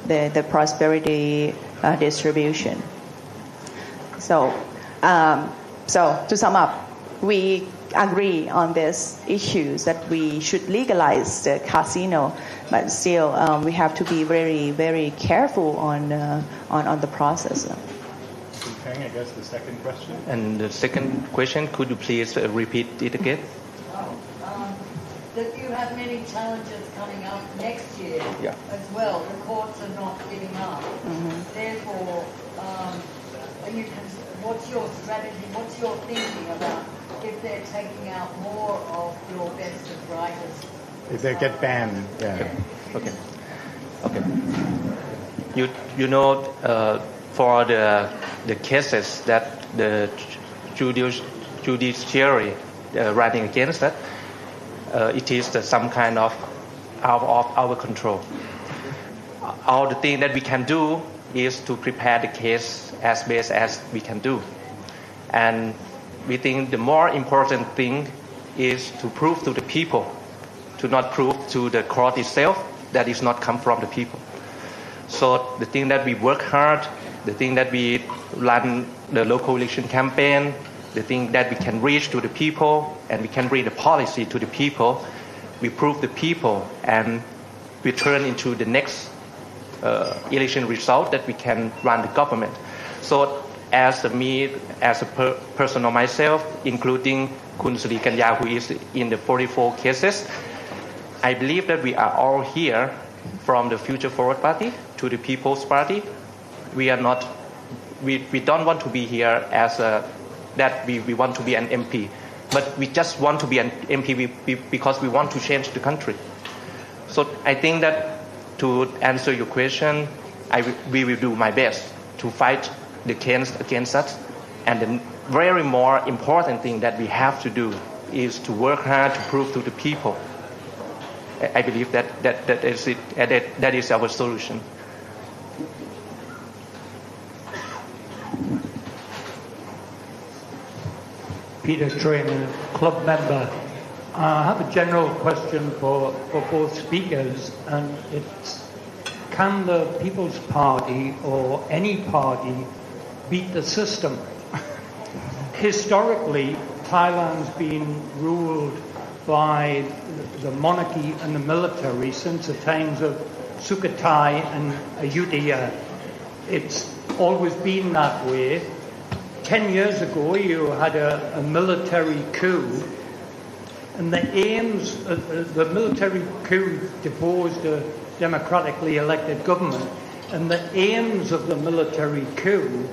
the prosperity distribution. So to sum up, we agree on these issues that we should legalize the casino, but still we have to be very, very careful on the process. I guess the second question. And the second question, could you please repeat it again? That you have many challenges coming up next year as well. The courts are not giving up. Therefore, what's your strategy? What's your thinking about if they're taking out more of your best and brightest? If they get banned, yeah. Okay. Okay. You know, for the cases that the judiciary running against that, it is some kind of out of our control. All the thing that we can do is to prepare the case as best as we can do, and we think the more important thing is to prove to the people, to not prove to the court itself that is not come from the people. So the thing that we work hard, the thing that we run the local election campaign, the thing that we can reach to the people and we can bring the policy to the people, we prove the people and we turn into the next election result that we can run the government. So as a person of myself, including Kun Sri Kanya, who is in the 44 cases, I believe that we are all here from the Future Forward Party to the People's Party. We don't want to be here as that we want to be an MP, but we just want to be an MP because we want to change the country. So I think that to answer your question, we will do my best to fight the case against us. And the very more important thing that we have to do is to work hard to prove to the people. I believe that is it. That is our solution. Peter Trainer, club member. I have a general question for both speakers, and it's: can the People's Party or any party beat the system? Historically, Thailand's been ruled by the monarchy and the military since the times of Sukhothai and Ayutthaya. It's always been that way. 10 years ago, you had a military coup, and the aims of the military coup deposed a democratically elected government, and the aims of the military coup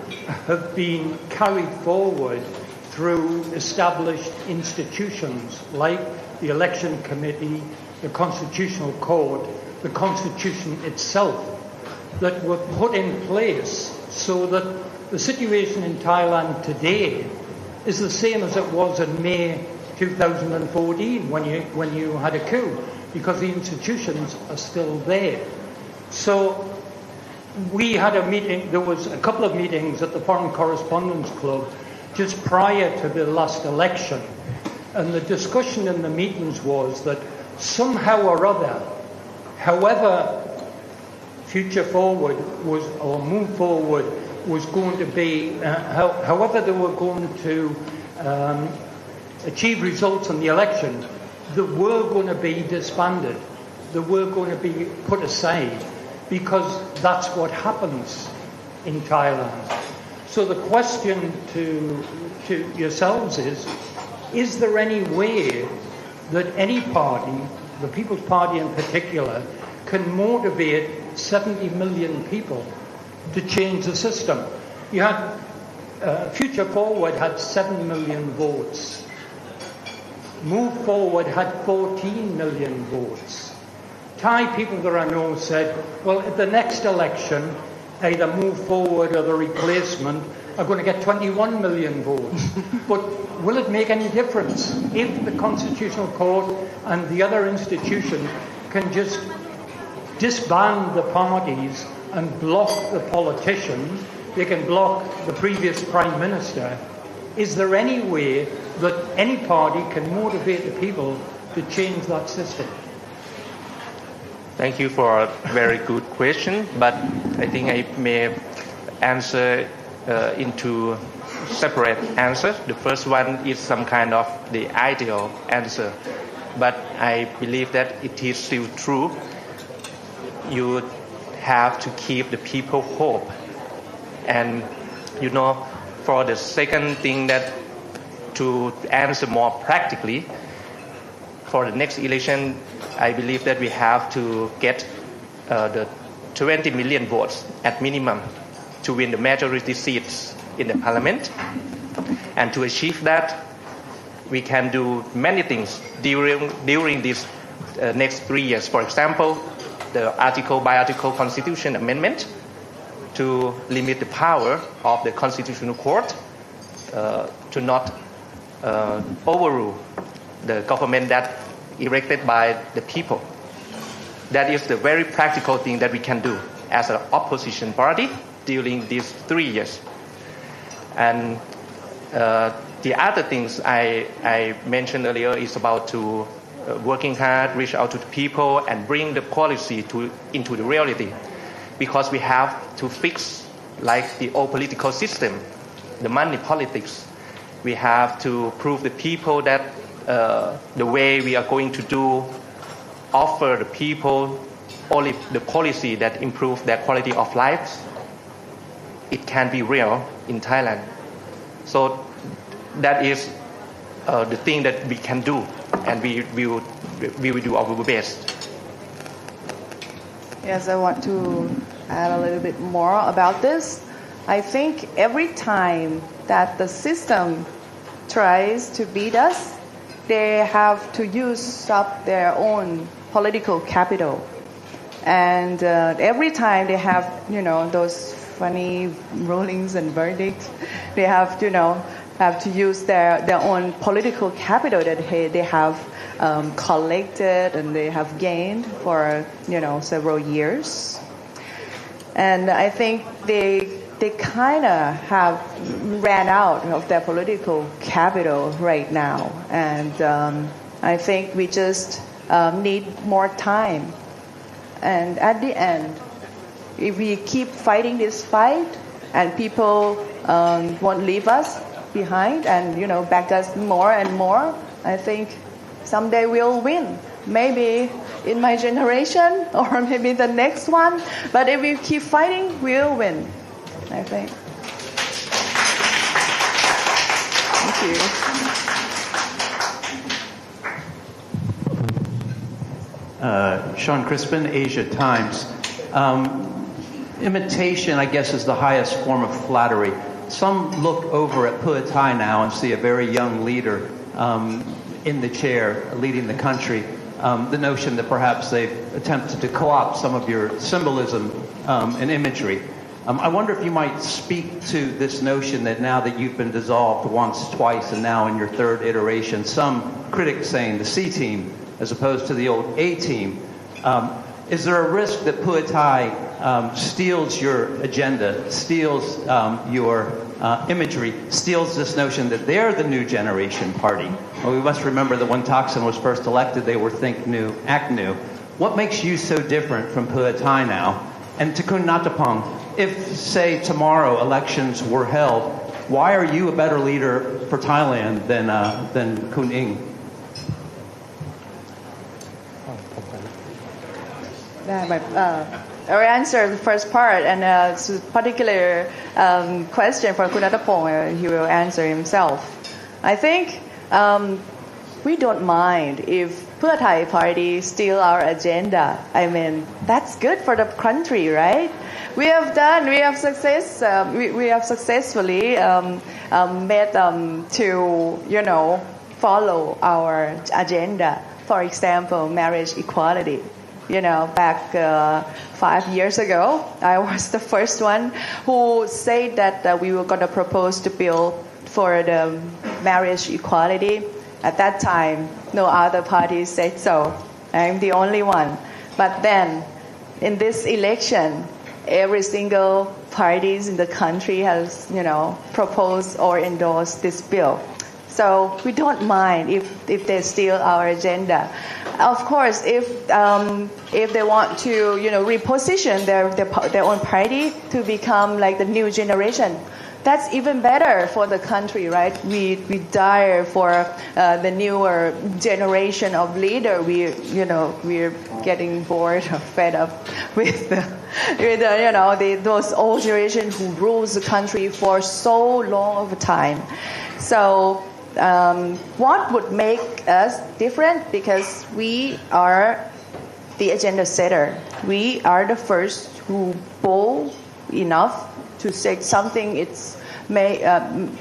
have been carried forward through established institutions like the Election Committee, the Constitutional Court, the Constitution itself, that were put in place so that the situation in Thailand today is the same as it was in May 2014 when you had a coup, because the institutions are still there. So we had a meeting, there was a couple of meetings at the Foreign Correspondents Club just prior to the last election, and the discussion in the meetings was that somehow or other, however Future Forward was, or Move Forward was going to be, however they were going to achieve results in the election, they were going to be disbanded, they were going to be put aside, because that's what happens in Thailand. So the question to yourselves is there any way that any party, the People's Party in particular, can motivate 70 million people to change the system? You had Future Forward had 7 million votes. Move Forward had 14 million votes. Thai people that I know said, well, at the next election, either Move Forward or the replacement are going to get 21 million votes. But will it make any difference if the Constitutional Court and the other institutions can just disband the parties and block the politicians? They can block the previous Prime Minister. Is there any way that any party can motivate the people to change that system? Thank you for a very good question, but I think I may answer into separate answers. The first one is some kind of the ideal answer, but I believe that it is still true. You have to keep the people hope. And you know, for the second thing, that to answer more practically, for the next election, I believe that we have to get the 20 million votes at minimum to win the majority seats in the parliament. And to achieve that, we can do many things during these next 3 years. For example, the article by article constitution amendment to limit the power of the constitutional court to not overrule the government that elected by the people. That is the very practical thing that we can do as an opposition party during these 3 years. And the other things I mentioned earlier is about to working hard, reach out to the people, and bring the policy into the reality. Because we have to fix like the old political system, the money politics. We have to prove the people that the way we are going to do offer the people only the policy that improve their quality of life. It can be real in Thailand. So that is the thing that we can do, and we will do our best. Yes, I want to add a little bit more about this. I think every time that the system tries to beat us, they have to use up their own political capital. And every time they have, those funny rulings and verdicts, they have to use their own political capital that they have collected and they have gained for, several years. And I think they kind of have ran out of their political capital right now. And I think we just need more time. And at the end, if we keep fighting this fight and people won't leave us behind and, back us more and more, I think someday we'll win. Maybe in my generation or maybe the next one. But if we keep fighting, we'll win, I think. Thank you. Sean Crispin, Asia Times. Imitation, I guess, is the highest form of flattery. Some look over at Pheu Thai now and see a very young leader in the chair leading the country. The notion that perhaps they've attempted to co-opt some of your symbolism and imagery. I wonder if you might speak to this notion that now that you've been dissolved once, twice, and now in your third iteration, some critics saying the C team as opposed to the old A team. Is there a risk that Pheu Thai steals your agenda, steals your imagery, steals this notion that they're the new generation party? Well, we must remember that when Thaksin was first elected, they were think new, act new. What makes you so different from Pheu Thai now? And to Kun Natapong, if, say, tomorrow elections were held, why are you a better leader for Thailand than Kun Ing? I'll answer the first part, and it's a particular question for Kun Natapong. He will answer himself. I think we don't mind if Pheu Thai party steal our agenda. I mean, that's good for the country, right? We have successfully made them to, follow our agenda. For example, marriage equality. Back 5 years ago, I was the first one who said that we were going to propose to bill for the marriage equality. At that time, no other party said so. I'm the only one. But then, in this election, every single parties in the country has, proposed or endorsed this bill. So we don't mind if they steal our agenda. Of course, if they want to, reposition their own party to become like the new generation, that's even better for the country, right? We desire for the newer generation of leader. We're getting bored or fed up with those old generation who rules the country for so long of a time. So what would make us different? Because we are the agenda setter. We are the first who bold enough to say something.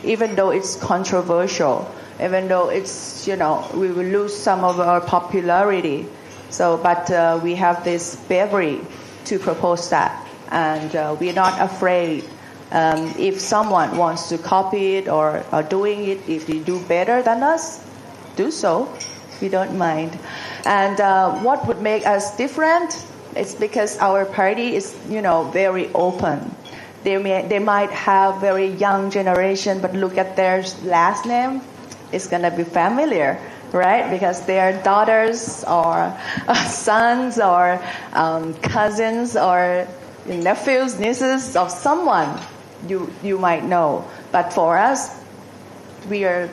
Even though it's controversial, even though it's we will lose some of our popularity, So, but we have this bravery to propose that, and we're not afraid. If someone wants to copy it or doing it, if they do better than us, do so. We don't mind. And what would make us different? It's because our party is, very open. They might have very young generation, but look at their last name. It's going to be familiar, right? Because they're daughters or sons or cousins or nephews, nieces of someone you might know. But for us, we are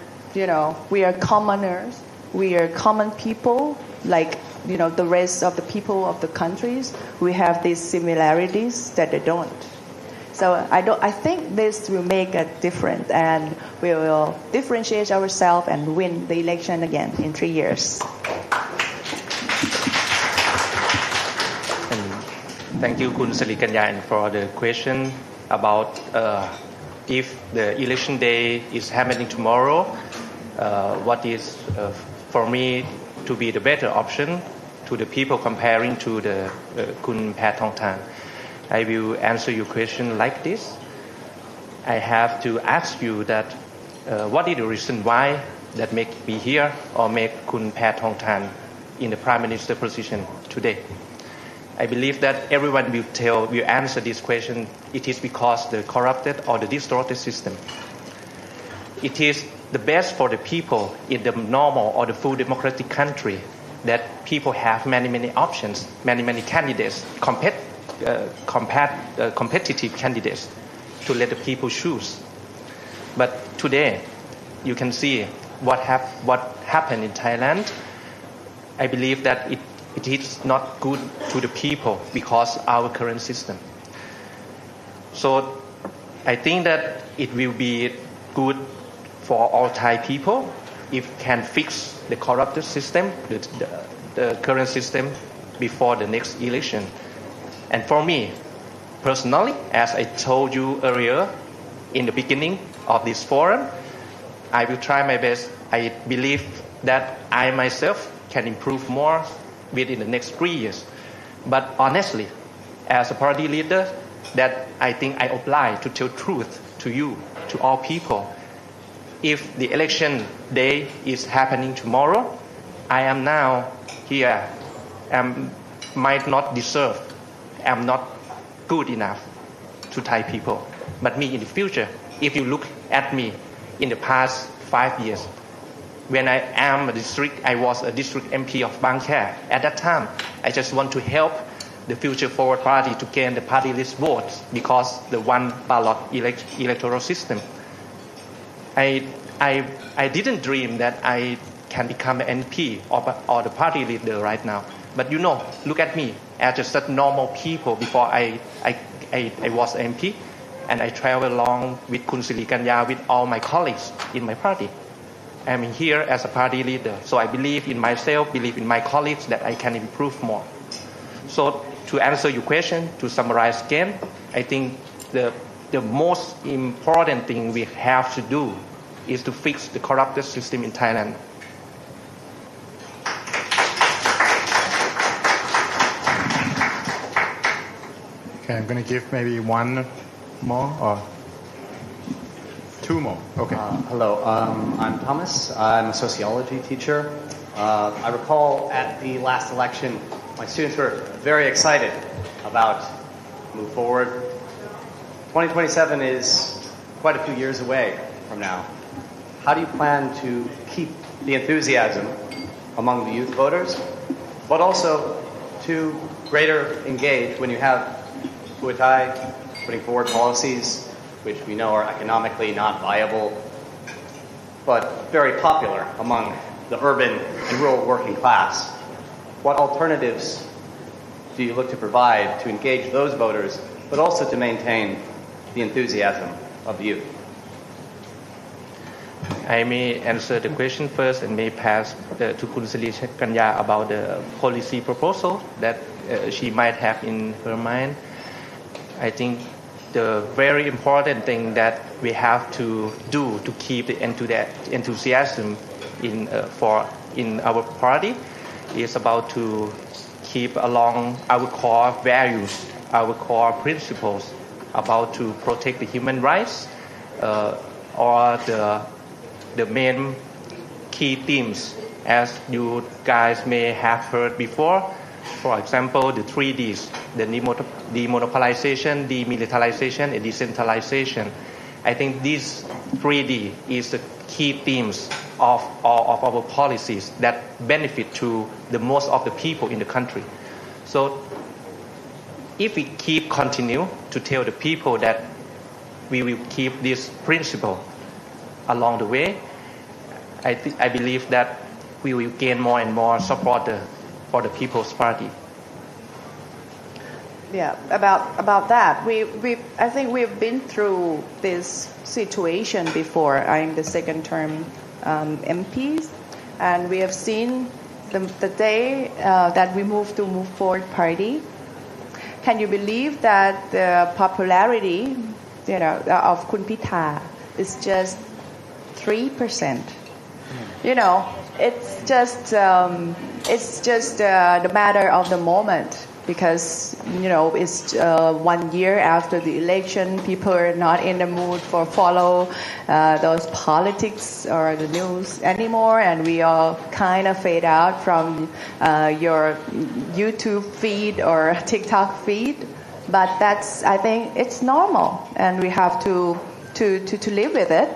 commoners. We are common people, like the rest of the people of the countries. We have these similarities that they don't. So I think this will make a difference, and we will differentiate ourselves and win the election again in 3 years. And thank you, Kun Srikanyan, for the question about if the election day is happening tomorrow, what is for me to be the better option to the people comparing to the Kun Paetongtarn. I will answer your question like this. I have to ask you that what is the reason why that make me here or make Kun Paetongtarn in the Prime Minister position today? I believe that everyone will answer this question. It is because the corrupted or the distorted system. It is the best for the people in the normal or the full democratic country that people have many options, many candidates, competitive candidates to let the people choose. But today, you can see what happened in Thailand. I believe that it is not good to the people because our current system. So I think that it will be good for all Thai people if can fix the corrupted system, the current system before the next election. And for me, personally, as I told you earlier in the beginning of this forum, I will try my best. I believe that I myself can improve more within the next 3 years. But honestly, as a party leader, that I think I oblige to tell truth to you, to all people. If the election day is happening tomorrow, I am now here. Might not deserve. I'm not good enough to Thai people. But me in the future, if you look at me in the past 5 years, when I was a district MP of Bang Khae. At that time, I just want to help the Future Forward Party to gain the party list votes because the one ballot electoral system. I didn't dream that I can become an MP or the party leader right now. But look at me as just a normal people before I was MP, and I traveled along with Kun Srikanyan with all my colleagues in my party. I'm here as a party leader, so I believe in myself, believe in my colleagues that I can improve more. So to answer your question, to summarize again, I think the most important thing we have to do is to fix the corrupted system in Thailand. Okay, I'm going to give maybe one more or two more. Okay. Hello, I'm Thomas. I'm a sociology teacher. I recall at the last election, my students were very excited about move forward. 2027 is quite a few years away from now. How do you plan to keep the enthusiasm among the youth voters, but also to greater engage when you have Pheu Thai putting forward policies which we know are economically not viable, but very popular among the urban and rural working class? What alternatives do you look to provide to engage those voters, but also to maintain the enthusiasm of the youth? I may answer the question first and may pass to Kun Srikanyan about the policy proposal that she might have in her mind. I think the very important thing that we have to do to keep the enthusiasm in our party is about to keep along our core values, our core principles about to protect the human rights, or the main key themes as you guys may have heard before. For example, the 3Ds, the demonopolization, demilitarization, and decentralization. I think these 3D is the key themes of our policies that benefit to the most of the people in the country. So if we continue to tell the people that we will keep this principle along the way, I believe that we will gain more and more support for the People's Party. Yeah, about that, I think we've been through this situation before. I'm the second term MP, and we have seen the day that we moved to Move Forward Party. Can you believe that the popularity, of Kun Pitha is just 3%? It's just the matter of the moment, because it's 1 year after the election. People are not in the mood for follow those politics or the news anymore, and we all kind of fade out from your YouTube feed or TikTok feed. But I think it's normal, and we have to live with it.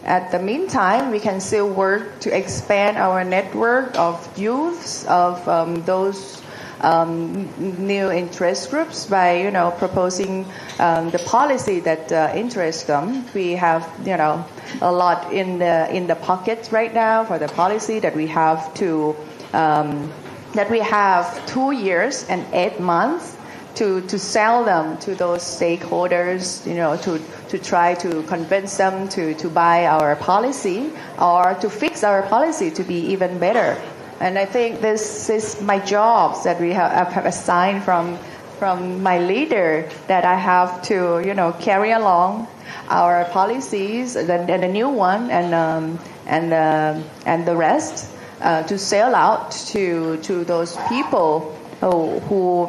At the meantime, we can still work to expand our network of youths, of those new interest groups by, proposing the policy that interests them. We have, a lot in the pocket right now for the policy that we have to that we have 2 years and 8 months to sell them to those stakeholders, to try to convince them to buy our policy or to fix our policy to be even better. And I think this is my job that we have assigned from my leader, that I have to, carry along our policies, the new one, and the rest, to sell out to those people who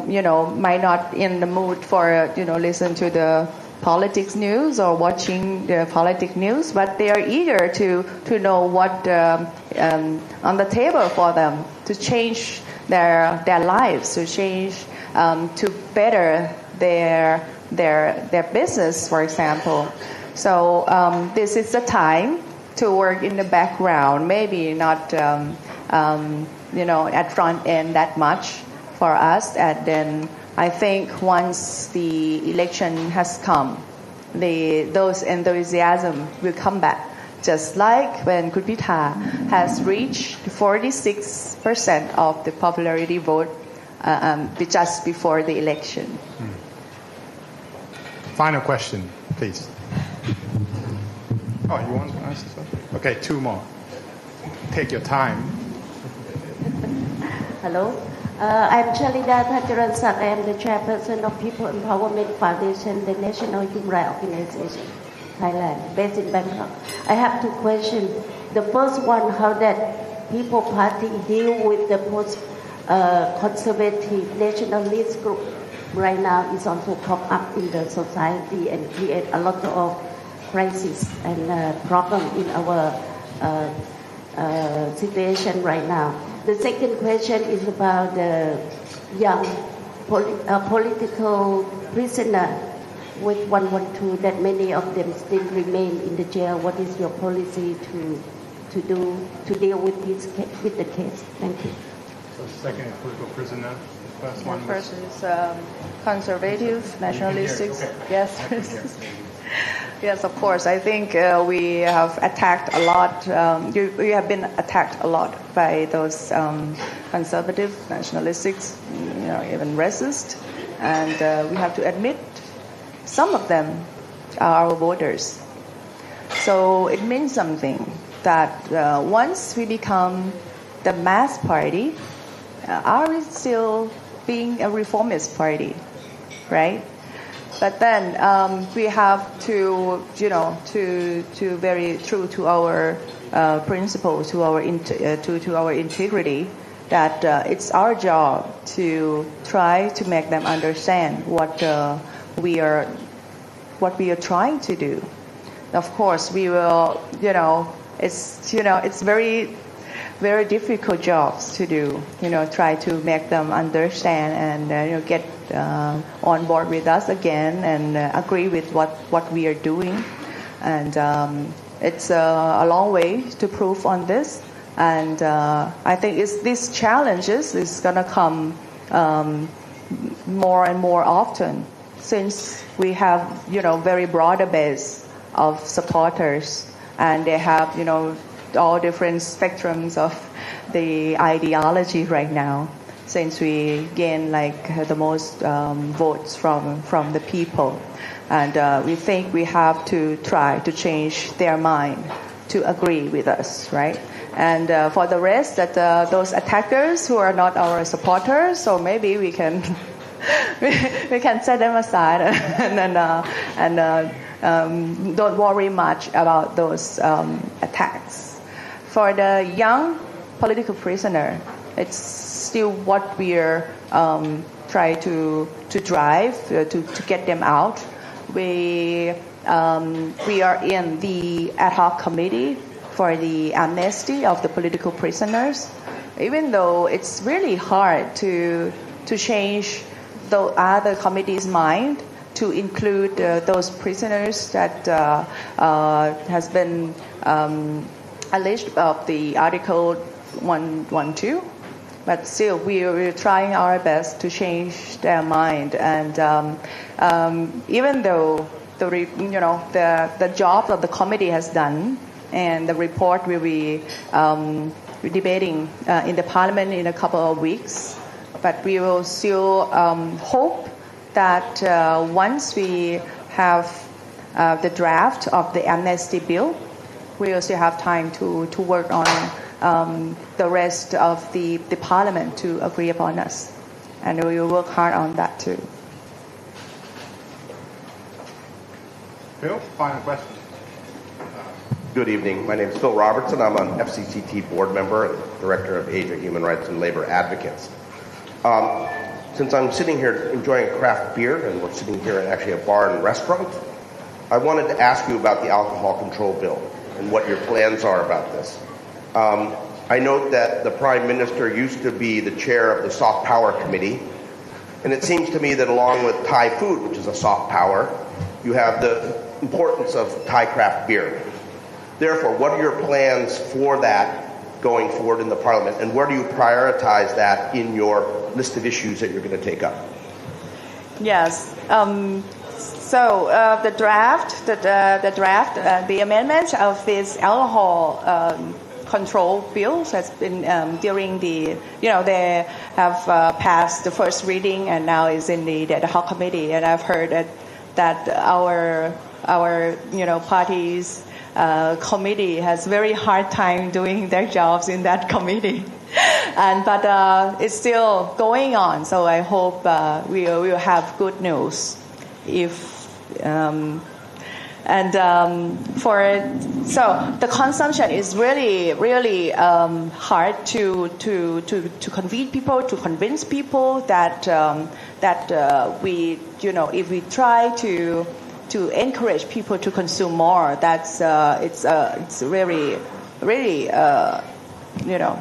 might not in the mood for listen to the politics news or watching the politics news, but they are eager to know what on the table for them to change their lives, to change to better their business, for example. So this is the time to work in the background, maybe not at front end that much for us, and then I think once the election has come, those enthusiasm will come back, just like when Kun Pitha has reached 46% of the popularity vote just before the election. Final question, please. Oh, you want to ask this one? Okay, 2 more. Take your time. Hello. I'm Chalida Thatcharansak. I am the chairperson of People Empowerment Foundation, the national human rights organization, Thailand, based in Bangkok. I have 2 questions. The first one, how that People Party deal with the post-conservative nationalist group right now is also pop up in the society and create a lot of crisis and problem in our situation right now. The second question is about the young political prisoner with 112 that many of them still remain in the jail. What is your policy to deal with the case? Thank you. So second is political prisoner. First one First is conservative, nationalistic. Yes. Yes, of course. I think we have attacked a lot. We have been attacked a lot by those conservative, nationalistics, even racist, and we have to admit some of them are our voters. So it means something that once we become the mass party, are we still being a reformist party, right? But then we have to, to very true to our principles, to our integrity, that it's our job to try to make them understand what we are trying to do. Of course, we will, it's very, very difficult jobs to do. Try to make them understand and get on board with us again and agree with what we are doing. And it's a long way to prove on this. And I think these challenges is going to come more and more often since we have, very broader base of supporters, and they have, all different spectrums of the ideology right now, since we gain the most votes from the people. And we think we have to try to change their mind to agree with us, right? And for the rest, that those attackers who are not our supporters, so maybe we can we can set them aside and don't worry much about those attacks. For the young political prisoner, it's still what we're trying to drive to get them out. We are in the ad hoc committee for the amnesty of the political prisoners, even though it's really hard to change the other committee's mind to include those prisoners that has been alleged of the Article 112. But still, we're trying our best to change their mind. And even though the job of the committee has done, and the report will be debating in the Parliament in a couple of weeks, but we will still hope that once we have the draft of the amnesty bill, we will still have time to work on the rest of the Parliament to agree upon us. And we will work hard on that too. Phil, final question. Good evening. My name is Phil Robertson. I'm an FCCT board member and director of Asia Human Rights and Labor Advocates. Since I'm sitting here enjoying craft beer, and we're sitting here in actually a bar and restaurant, I wanted to ask you about the alcohol control bill and what your plans are about this. I note that the Prime Minister used to be the chair of the Soft Power Committee, and it seems to me that along with Thai food, which is a soft power, you have the importance of Thai craft beer. Therefore, what are your plans for that going forward in the Parliament, and where do you prioritize that in your list of issues that you're going to take up? Yes. So the draft, the amendment of this alcohol control bill has been during the, they have passed the first reading and now is in the ad hoc committee, and I've heard that our party's committee has very hard time doing their jobs in that committee, but it's still going on. So I hope we will have good news. So the consumption is really hard to convince people that we, if we try to encourage people to consume more, that's it's really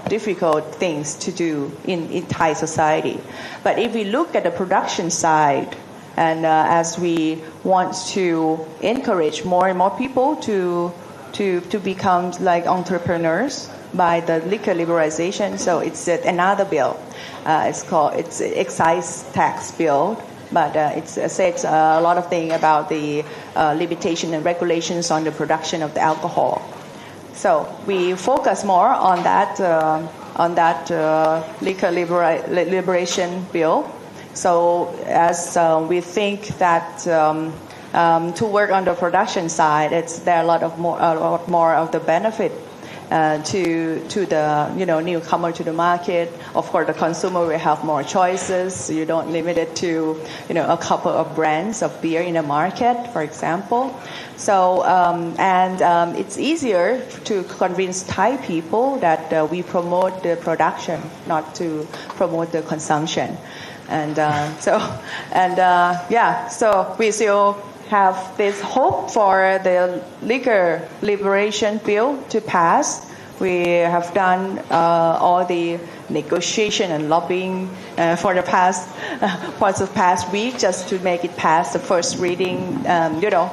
difficult things to do in Thai society. But if we look at the production side, and as we want to encourage more and more people to become like entrepreneurs by the liquor liberalization, so it's another bill. It's excise tax bill. But it says a lot of things about the limitation and regulations on the production of the alcohol. So we focus more on that liquor liberation bill. So as we think that to work on the production side, there are a lot more of the benefit to the newcomer to the market. Of course, the consumer will have more choices. You don't limit it to a couple of brands of beer in the market, for example. So it's easier to convince Thai people that we promote the production, not to promote the consumption. And so we still have this hope for the liquor liberation bill to pass. We have done all the negotiation and lobbying for the past week just to make it pass the first reading. There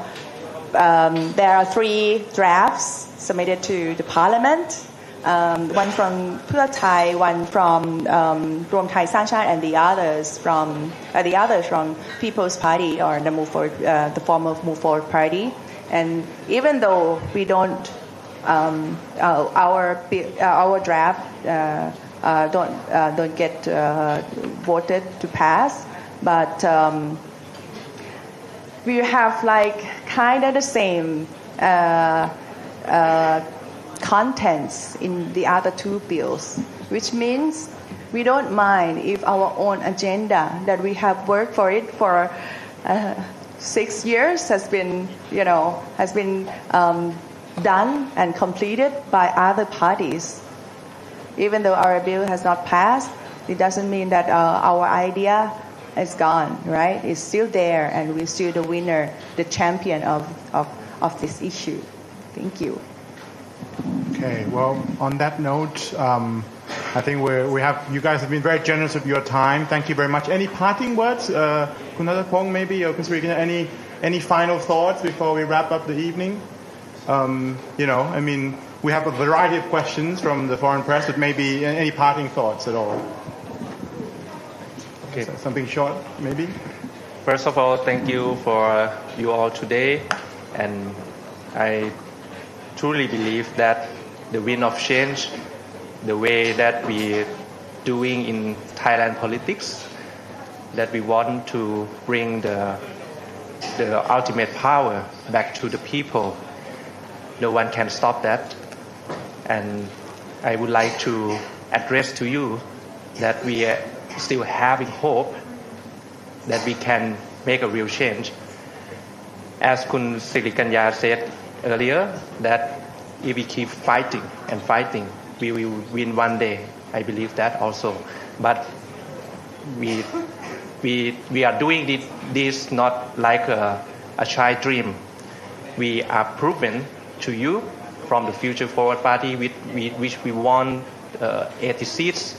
are 3 drafts submitted to the Parliament. One from Pheu Thai, one from Rwam Thai Sang Chat, and the others from People's Party or the former Move Forward Party. And even though we don't, our draft don't get voted to pass, but we have like kind of the same contents in the other 2 bills, which means we don't mind if our own agenda that we have worked for it for 6 years has been done and completed by other parties. Even though our bill has not passed, it doesn't mean that our idea is gone, right? It's still there, and we're still the winner, the champion of this issue. Thank you. Okay, well, on that note, I think you guys have been very generous with your time. Thank you very much. Any parting words? Kun Thapong maybe, or Kun Sri, any final thoughts before we wrap up the evening? We have a variety of questions from the foreign press, but maybe any parting thoughts at all? Okay. Something short, maybe? First of all, thank you for you all today, and I truly believe that the wind of change, the way that we doing in Thailand politics, that we want to bring the ultimate power back to the people. No one can stop that. And I would like to address to you that we are still having hope that we can make a real change. As Kun Sirikanya said earlier, that if we keep fighting and fighting, we will win one day. I believe that also. But we are doing this not like a child dream. We are proven to you from the Future Forward Party, which we won 80 seats.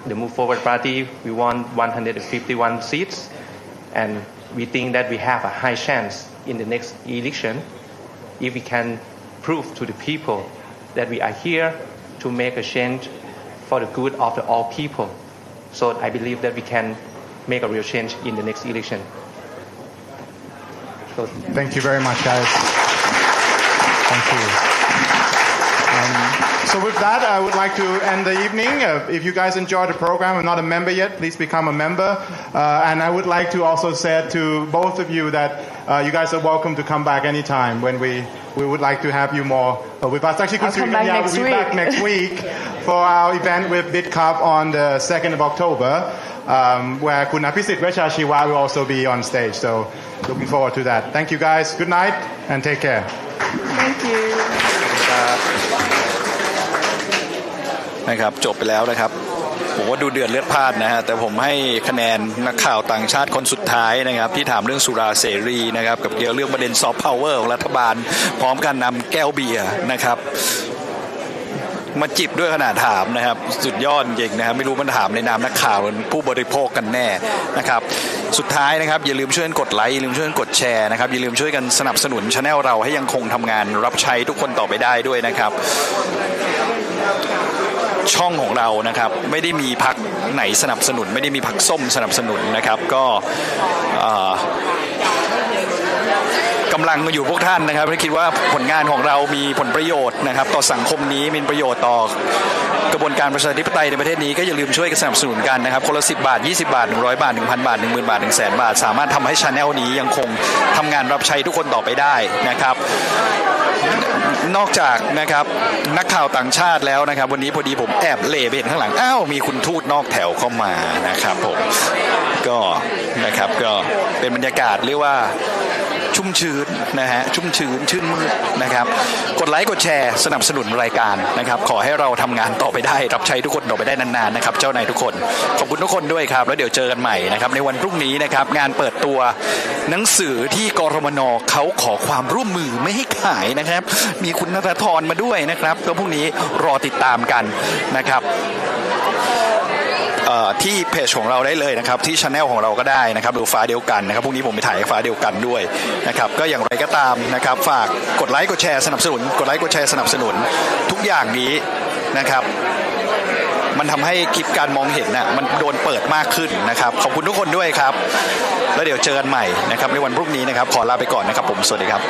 The Move Forward Party, we won 151 seats. And we think that we have a high chance in the next election if we can prove to the people that we are here to make a change for the good of all people. So I believe that we can make a real change in the next election. So, thank you very much, guys. Thank you. So with that, I would like to end the evening. If you guys enjoyed the program and not a member yet, please become a member. And I would like to also say to both of you that you guys are welcome to come back anytime when we would like to have you more with us. Actually, I'll come back next we'll be back next week for our event with BitCup on the 2nd of October, where Kun Apisit Vechashiwa will also be on stage. So looking forward to that. Thank you guys. Good night and take care. Thank you. นะครับจบไปแล้วนะครับผมว่าดูเดือดเลือดพล่านนะฮะแต่ผมให้คะแนนนักข่าวต่างชาติคนสุดท้ายนะครับที่ถามเรื่องสุราเสรีนะครับกับเกี่ยวเรื่องประเด็นซอฟต์พาวเวอร์ของรัฐบาลพร้อมกันนำแก้วเบียร์นะครับมาจิบด้วยขนาดถามนะครับสุดยอดจริงนะครับไม่รู้มันถามในนามนักข่าวหรือผู้บริโภคกันแน่นะครับสุดท้ายนะครับอย่าลืมช่วยกดไลค์อย่าลืมช่วยกดแชร์นะครับอย่าลืมช่วยกันสนับสนุน Channel เราให้ยังคงทำงานรับใช้ทุกคนต่อไปได้ด้วยนะครับช่องของเรานะครับไม่ได้มีพรรคไหนสนับสนุนไม่ได้มีพรรคส้มสนับสนุนนะครับก็ กำลังมาอยู่พวกท่านนะครับและคิดว่าผลงานของเรามีผลประโยชน์นะครับต่อสังคมนี้มีประโยชน์ต่อกระบวนการประชาธิปไตยในประเทศนี้ก็อย่าลืมช่วยกันสนับสนุนกันนะครับคนละ10 บาท20 บาท100 บาท 1,000 บาท 10,000 บาท 100,000 บาทสามารถทำให้ Channel นี้ยังคงทำงานรับใช้ทุกคนต่อไปได้นะครับนอกจากนะครับนักข่าวต่างชาติแล้วนะครับวันนี้พอดีผมแอบเหลไปเห็นข้างหลังอ้าวมีคุณทูตนอกแถวเข้ามานะครับผมก็นะครับก็เป็นบรรยากาศเรียกว่าชุ่มชื้นนะฮะชุ่มชื้นชื่นมืดนะครับกดไลค์กดแชร์สนับสนุนรายการนะครับขอให้เราทำงานต่อไปได้รับใช้ทุกคนต่อไปได้นานๆนะครับเจ้านายทุกคนขอบคุณทุกคนด้วยครับแล้วเดี๋ยวเจอกันใหม่นะครับในวันพรุ่งนี้นะครับงานเปิดตัวหนังสือที่กรมน.เขาขอความร่วมมือไม่ให้ขายนะครับมีคุณณัฐธรมาด้วยนะครับแล้วพรุ่งนี้รอติดตามกันนะครับที่เพจของเราได้เลยนะครับที่ Channel ของเราก็ได้นะครับดูฟ้าเดียวกันนะครับพรุ่งนี้ผมไปถ่ายฟ้าเดียวกันด้วยนะครับก็อย่างไรก็ตามนะครับฝากกดไลค์กดแชร์สนับสนุนกดไลค์กดแชร์สนับสนุนทุกอย่างนี้นะครับมันทำให้คลิปการมองเห็นน่ะมันโดนเปิดมากขึ้นนะครับขอบคุณทุกคนด้วยครับแล้วเดี๋ยวเจอกันใหม่นะครับในวันพรุ่งนี้นะครับขอลาไปก่อนนะครับผมสวัสดีครับ